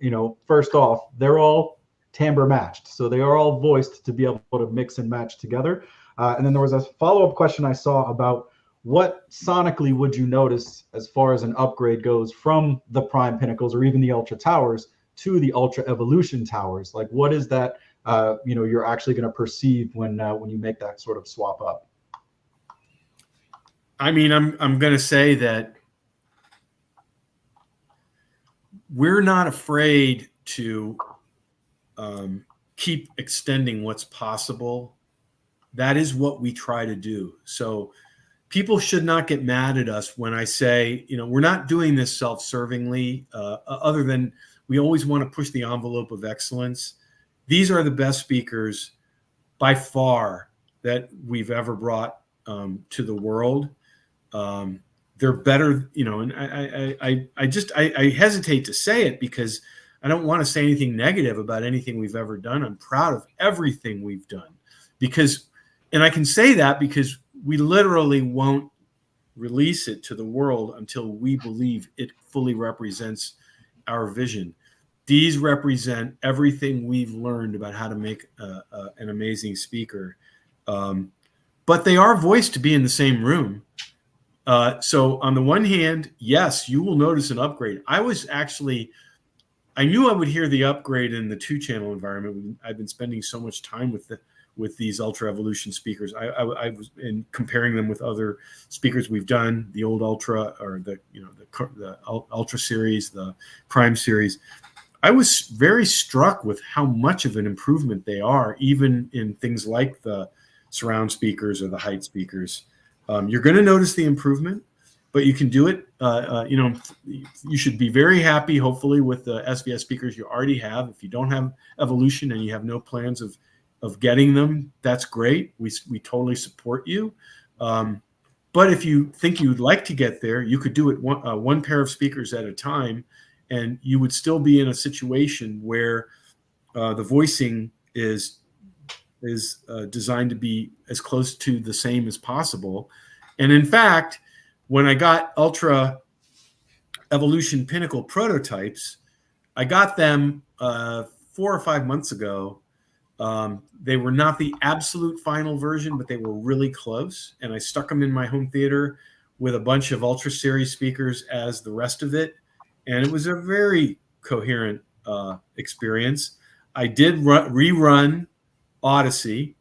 [SPEAKER 1] first off, they're all timbre matched, so they are all voiced to be able to mix and match together. And then there was a follow-up question I saw about what sonically would you notice as far as an upgrade goes from the Prime Pinnacles or even the Ultra Towers to the Ultra Evolution Towers? Like, what is that you're actually going to perceive when you make that sort of swap up?
[SPEAKER 2] I mean, I'm going to say that we're not afraid to keep extending what's possible. That is what we try to do. So people should not get mad at us when I say, we're not doing this self-servingly, other than we always want to push the envelope of excellence. These are the best speakers by far that we've ever brought to the world. They're better, and I hesitate to say it because I don't want to say anything negative about anything we've ever done. I'm proud of everything we've done and I can say that because we literally won't release it to the world until we believe it fully represents our vision. These represent everything we've learned about how to make an amazing speaker. But they are voiced to be in the same room. So on the one hand, yes, you will notice an upgrade. I knew I would hear the upgrade in the 2-channel environment. I've been spending so much time with these Ultra Evolution speakers. I was in comparing them with other speakers we've done, the old Ultra or the Ultra series, the Prime series. I was very struck with how much of an improvement they are, even in things like the surround speakers or the height speakers. You're going to notice the improvement, but you can do it. You should be very happy, hopefully, with the SVS speakers you already have. If you don't have Evolution and you have no plans of getting them, that's great. We totally support you. But if you think you'd like to get there, you could do it one pair of speakers at a time, and you would still be in a situation where the voicing is designed to be as close to the same as possible. And in fact, when I got Ultra Evolution Pinnacle prototypes, I got them 4 or 5 months ago. They were not the absolute final version, but they were really close. And I stuck them in my home theater with a bunch of Ultra Series speakers as the rest of it. And it was a very coherent experience. I did rerun Odyssey.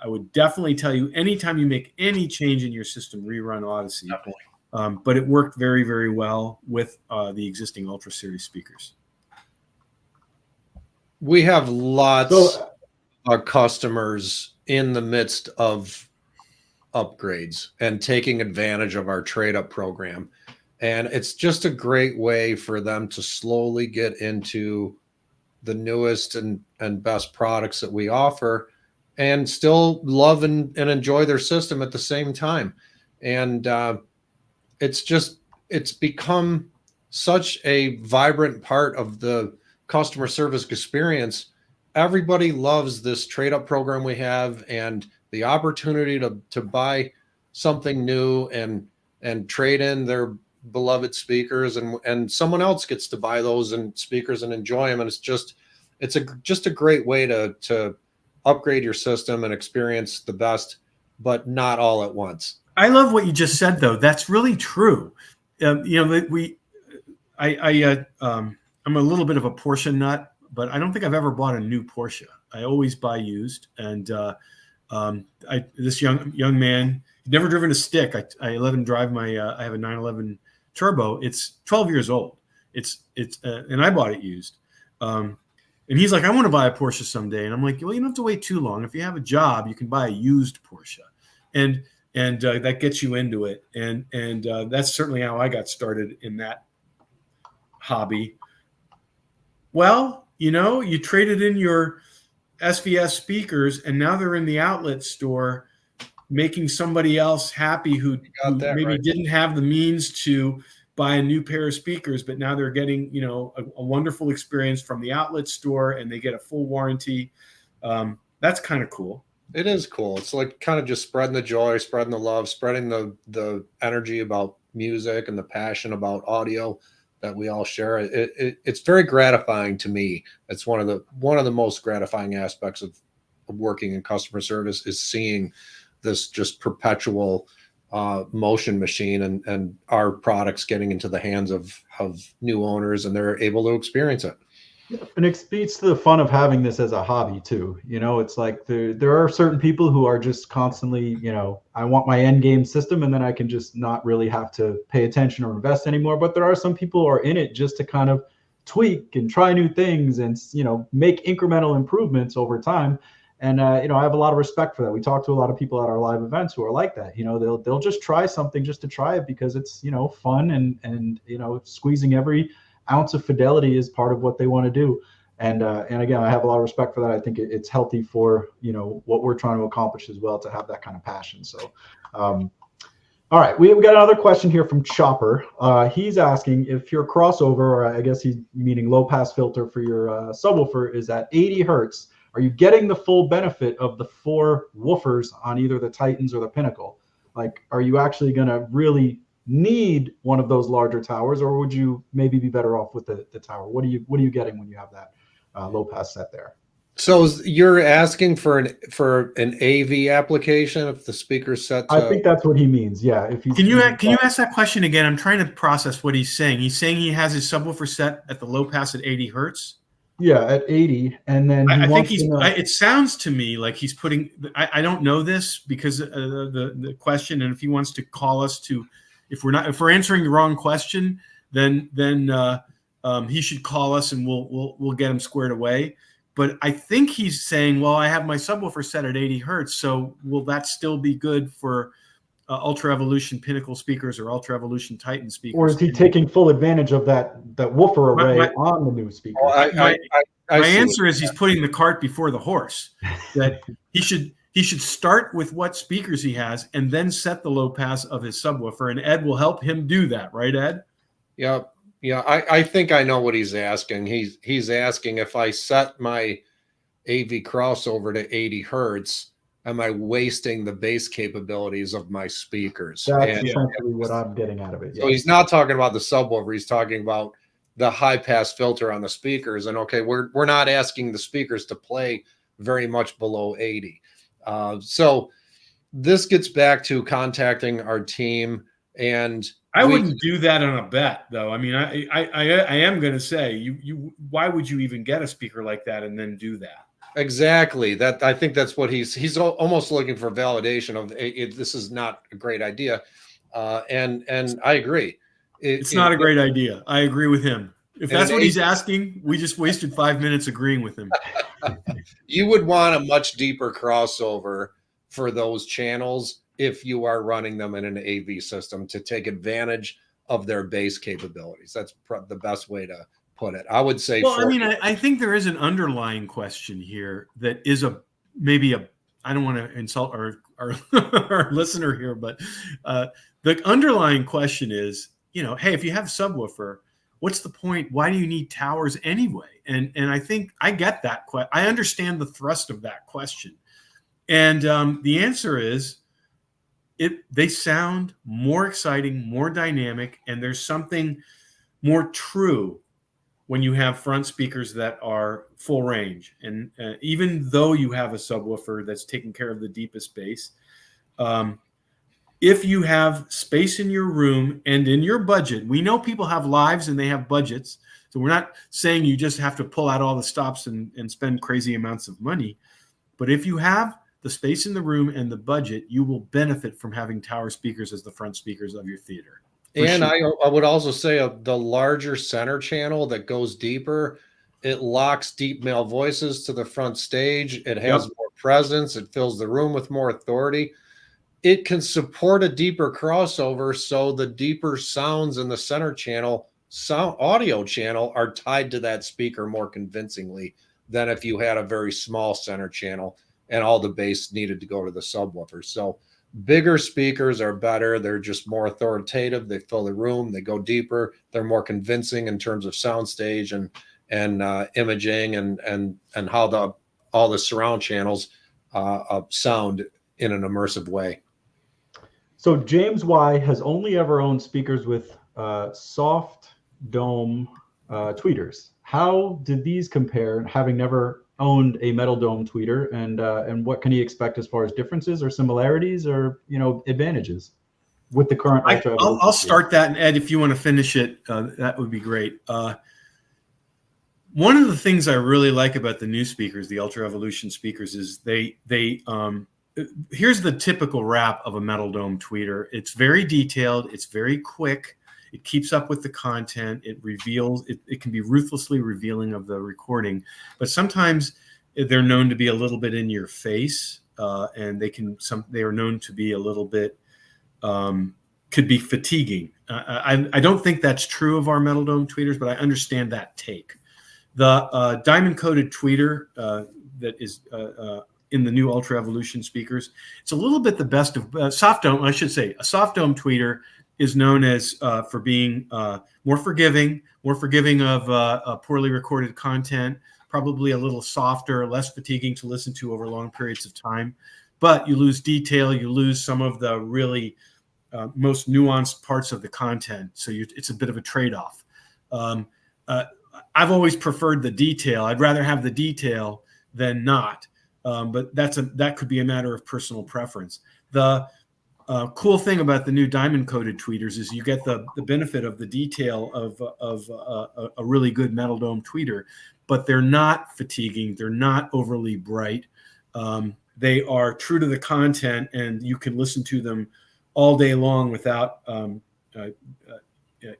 [SPEAKER 2] I would definitely tell you, anytime you make any change in your system, rerun Odyssey. Definitely. But it worked very, very well with the existing Ultra Series speakers.
[SPEAKER 3] We have lots of customers in the midst of upgrades and taking advantage of our trade-up program. And it's just a great way for them to slowly get into the newest and best products that we offer and still love and enjoy their system at the same time. And it's become such a vibrant part of the customer service experience. Everybody loves this trade-up program we have, and the opportunity to buy something new and trade in their beloved speakers, and someone else gets to buy those and speakers and enjoy them. And it's just a great way to upgrade your system and experience the best, but not all at once.
[SPEAKER 2] I love what you just said, though. That's really true. I'm a little bit of a Porsche nut, but I don't think I've ever bought a new Porsche. I always buy used. And this young man, he'd never driven a stick. I let him drive my. I have a 911 Turbo. It's 12 years old. And I bought it used. And he's like, I want to buy a Porsche someday. And I'm like, well, you don't have to wait too long. If you have a job, you can buy a used Porsche, and that gets you into it. And that's certainly how I got started in that hobby. Well, you traded in your SVS speakers, and now they're in the outlet store, making somebody else happy who maybe right. Didn't have the means to buy a new pair of speakers, but now they're getting, a wonderful experience from the outlet store, and they get a full warranty. That's kind of cool.
[SPEAKER 3] It is cool. It's like kind of just spreading the joy, spreading the love, spreading the energy about music and the passion about audio that we all share. It's very gratifying to me. It's one of the most gratifying aspects of working in customer service is seeing this just perpetual motion machine and our products getting into the hands of new owners, and they're able to experience it.
[SPEAKER 1] And it speaks to the fun of having this as a hobby too. It's like there are certain people who are just constantly, I want my end game system, and then I can just not really have to pay attention or invest anymore. But there are some people who are in it just to kind of tweak and try new things and, make incremental improvements over time. And, I have a lot of respect for that. We talk to a lot of people at our live events who are like that. They'll just try something just to try it because it's, fun and squeezing every ounce of fidelity is part of what they want to do. And again, I have a lot of respect for that. I think it's healthy for, what we're trying to accomplish as well, to have that kind of passion. So, all right, we got another question here from Chopper. He's asking if your crossover, or I guess he's meaning low pass filter for your subwoofer, is at 80 Hertz. Are you getting the full benefit of the 4 woofers on either the Titans or the Pinnacle? Like, are you actually going to really need one of those larger towers, or would you maybe be better off with the tower? What are you getting when you have that low pass set there?
[SPEAKER 3] So you're asking for an AV application if the speaker's set to...
[SPEAKER 1] I think that's what he means. Yeah.
[SPEAKER 2] Can you ask that question again? I'm trying to process what he's saying. He's saying he has his subwoofer set at the low pass at 80 Hertz.
[SPEAKER 1] Yeah, at 80, and then
[SPEAKER 2] I think it sounds to me like he's putting. I don't know this because the question, and if he wants to call us to, if we're answering the wrong question, then he should call us and we'll get him squared away. But I think he's saying, well, I have my subwoofer set at 80 Hertz, so will that still be good for Ultra Evolution Pinnacle speakers or Ultra Evolution Titan speakers?
[SPEAKER 1] Or is he taking full advantage of that woofer array on the new speaker?
[SPEAKER 2] My answer is he's putting the cart before the horse. That he should start with what speakers he has and then set the low pass of his subwoofer, and Ed will help him do that, right, Ed?
[SPEAKER 3] Yeah. I think I know what he's asking. He's asking if I set my AV crossover to 80 Hertz, am I wasting the bass capabilities of my speakers?
[SPEAKER 1] That's essentially what I'm getting out of it.
[SPEAKER 3] So he's not talking about the subwoofer. He's talking about the high pass filter on the speakers. And okay, we're not asking the speakers to play very much below 80. So this gets back to contacting our team, and
[SPEAKER 2] I wouldn't do that on a bet, though. I mean, I am going to say why would you even get a speaker like that and then do that?
[SPEAKER 3] Exactly. That I think that's what he's almost looking for validation of this is not a great idea. And I agree.
[SPEAKER 2] It's not a great idea. I agree with him. If that's what he's asking, we just wasted 5 minutes agreeing with him.
[SPEAKER 3] You would want a much deeper crossover for those channels if you are running them in an AV system to take advantage of their bass capabilities. That's the best way to put it. I would say.
[SPEAKER 2] Well, I think there is an underlying question here that is maybe I don't want to insult our listener here, but the underlying question is, hey, if you have a subwoofer, what's the point? Why do you need towers anyway? And I think I get that. I understand the thrust of that question. And the answer is they sound more exciting, more dynamic, and there's something more true when you have front speakers that are full range. And even though you have a subwoofer that's taking care of the deepest bass, if you have space in your room and in your budget, we know people have lives and they have budgets. So we're not saying you just have to pull out all the stops and spend crazy amounts of money. But if you have the space in the room and the budget, you will benefit from having tower speakers as the front speakers of your theater.
[SPEAKER 3] And sure. I would also say the larger center channel that goes deeper, it locks deep male voices to the front stage. It has more presence. It fills the room with more authority. It can support a deeper crossover, so the deeper sounds in the center channel, audio channel, are tied to that speaker more convincingly than if you had a very small center channel and all the bass needed to go to the subwoofer. So bigger speakers are better. They're just more authoritative. They fill the room. They go deeper. They're more convincing in terms of soundstage and imaging and how all the surround channels sound in an immersive way.
[SPEAKER 1] So James Y has only ever owned speakers with soft dome tweeters. How did these compare, having never owned a metal dome tweeter, and what can he expect as far as differences or similarities or advantages with the current Ultra Evolution?
[SPEAKER 2] I'll start that, and Ed, if you want to finish it, that would be great. One of the things I really like about the new speakers, the Ultra Evolution speakers, is they here's the typical wrap of a metal dome tweeter. It's very detailed. It's very quick. It keeps up with the content. It reveals, it can be ruthlessly revealing of the recording, but sometimes they're known to be a little bit in your face, and they are known to be a little bit, could be fatiguing. I don't think that's true of our metal dome tweeters, but I understand that take. The diamond coated tweeter that is in the new Ultra Evolution speakers, it's a little bit the best of soft dome. I should say a soft dome tweeter is known as for being more forgiving of poorly recorded content, probably a little softer, less fatiguing to listen to over long periods of time. But you lose detail, you lose some of the really most nuanced parts of the content. So it's a bit of a trade-off. I've always preferred the detail. I'd rather have the detail than not. But that could be a matter of personal preference. The cool thing about the new diamond coated tweeters is you get the benefit of the detail of a really good metal dome tweeter, but they're not fatiguing. They're not overly bright. They are true to the content, and you can listen to them all day long without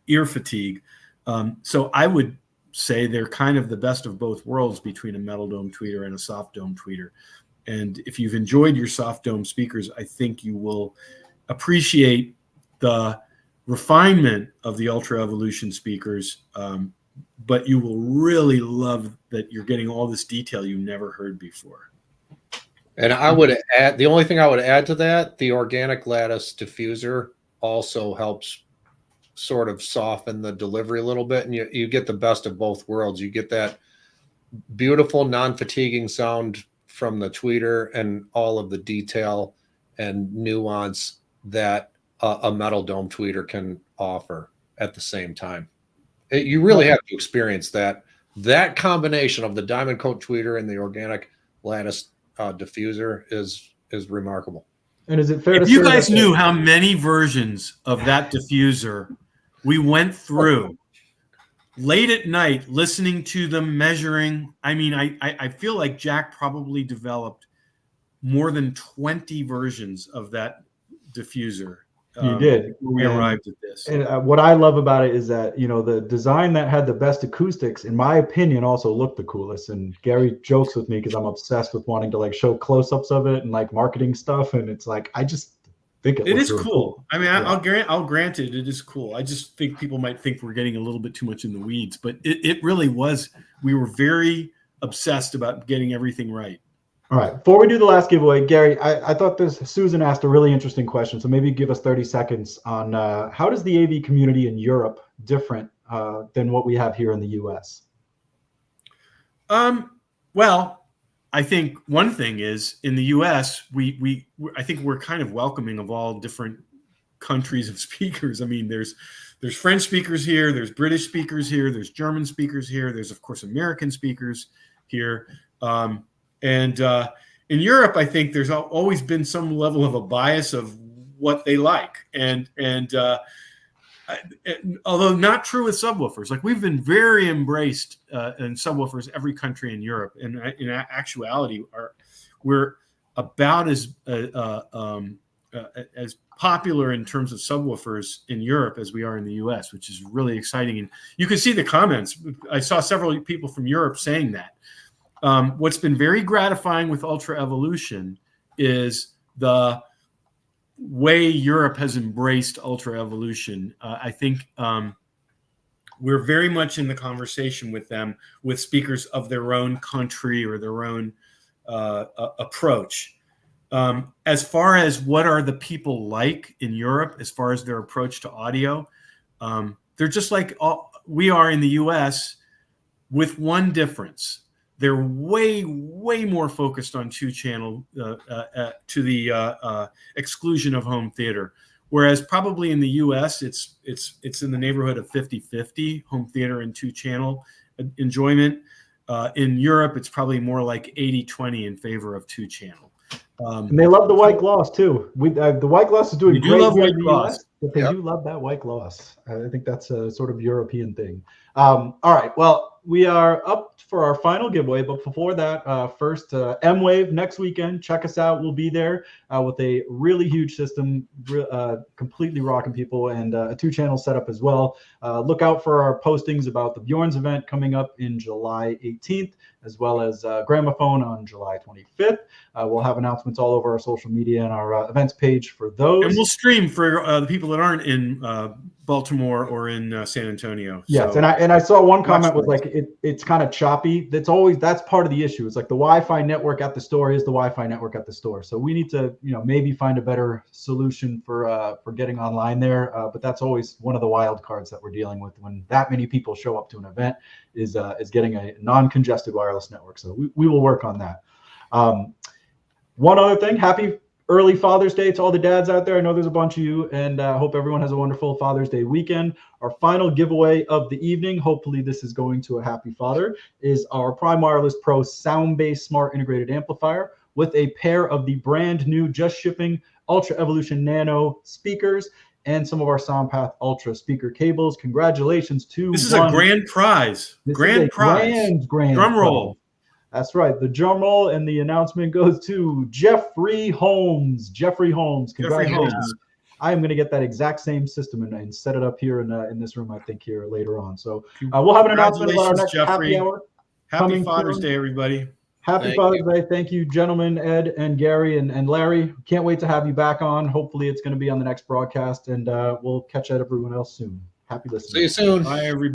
[SPEAKER 2] ear fatigue. So I would say they're kind of the best of both worlds between a metal dome tweeter and a soft dome tweeter. And if you've enjoyed your soft dome speakers, I think you will appreciate the refinement of the Ultra Evolution speakers, but you will really love that you're getting all this detail you never heard before.
[SPEAKER 3] And I would add, the only thing I would add to that, the organic lattice diffuser also helps sort of soften the delivery a little bit, and you get the best of both worlds. You get that beautiful non-fatiguing sound from the tweeter and all of the detail and nuance that a metal dome tweeter can offer at the same time. You really have to experience that combination of the diamond coat tweeter and the organic lattice diffuser is remarkable.
[SPEAKER 1] And is it fair
[SPEAKER 2] if you guys knew how many versions of that diffuser we went through late at night listening to them measuring? I mean, I feel like Jack probably developed more than 20 versions of that diffuser.
[SPEAKER 1] You did.
[SPEAKER 2] We arrived at this.
[SPEAKER 1] And what I love about it is that, the design that had the best acoustics, in my opinion, also looked the coolest. And Gary jokes with me because I'm obsessed with wanting to show close-ups of it and marketing stuff. And it's I just think it
[SPEAKER 2] is
[SPEAKER 1] really
[SPEAKER 2] cool. I mean, yeah. I'll grant it. It is cool. I just think people might think we're getting a little bit too much in the weeds, but it really was. We were very obsessed about getting everything right.
[SPEAKER 1] All right. Before we do the last giveaway, Gary, I thought Susan asked a really interesting question. So maybe give us 30 seconds on how does the AV community in Europe different than what we have here in the US?
[SPEAKER 2] Well, I think one thing is in the U.S. I think we're kind of welcoming of all different countries of speakers. I mean, there's French speakers here, there's British speakers here, there's German speakers here, there's of course American speakers here, and in Europe, I think there's always been some level of a bias of what they like, and although not true with subwoofers, like we've been very embraced in subwoofers every country in Europe, and in actuality, we're about as popular in terms of subwoofers in Europe as we are in the US, which is really exciting. And you can see the comments. I saw several people from Europe saying that. What's been very gratifying with Ultra Evolution is the way Europe has embraced Ultra Evolution. I think we're very much in the conversation with them, with speakers of their own country or their own approach. As far as what are the people like in Europe, as far as their approach to audio, they're just like we are in the US, with one difference. They're way more focused on 2-channel to the exclusion of home theater. Whereas probably in the US, it's in the neighborhood of 50-50 home theater and 2-channel enjoyment. In Europe, it's probably more like 80-20 in favor of 2-channel.
[SPEAKER 1] And they love the white gloss too. The white gloss is doing great.
[SPEAKER 2] Love white gloss,
[SPEAKER 1] but they do love that white gloss. I think that's a sort of European thing. All right. Well, we are up for our final giveaway, but before that, first M-Wave next weekend. Check us out. We'll be there with a really huge system, completely rocking people, and a 2-channel setup as well. Look out for our postings about the Bjorn's event coming up in July 18th, as well as Gramophone on July 25th. We'll have announcements all over our social media and our events page for those.
[SPEAKER 2] And we'll stream for the people that aren't in Baltimore or in San Antonio.
[SPEAKER 1] Yes, so, and I saw one comment was like it's kind of choppy. That's part of the issue. It's like the Wi-Fi network at the store is the Wi-Fi network at the store. So we need to maybe find a better solution for getting online there. But that's always one of the wild cards that we're dealing with when that many people show up to an event is getting a non-congested wireless network. So we will work on that. One other thing, happy early Father's Day to all the dads out there. I know there's a bunch of you, and I hope everyone has a wonderful Father's Day weekend. Our final giveaway of the evening, hopefully this is going to a happy father, is our Prime Wireless Pro Sound-Based Smart Integrated Amplifier with a pair of the brand new, just shipping Ultra Evolution Nano speakers and some of our SoundPath Ultra speaker cables. Congratulations to
[SPEAKER 2] This is a grand prize. Grand prize.
[SPEAKER 1] Grand
[SPEAKER 2] drum roll.
[SPEAKER 1] That's right. The drum roll and the announcement goes to Jeffrey Holmes. Jeffrey Holmes. Congratulations. Jeffrey Holmes. I am going to get that exact same system and set it up here in this room, I think, here later on. So we'll have an announcement about our next happy hour.
[SPEAKER 2] Happy Father's Day, everybody.
[SPEAKER 1] Happy Father's Day. Thank you, gentlemen, Ed and Gary and Larry. Can't wait to have you back on. Hopefully it's going to be on the next broadcast, and we'll catch up everyone else soon. Happy listening.
[SPEAKER 3] See you soon.
[SPEAKER 2] Bye, everybody.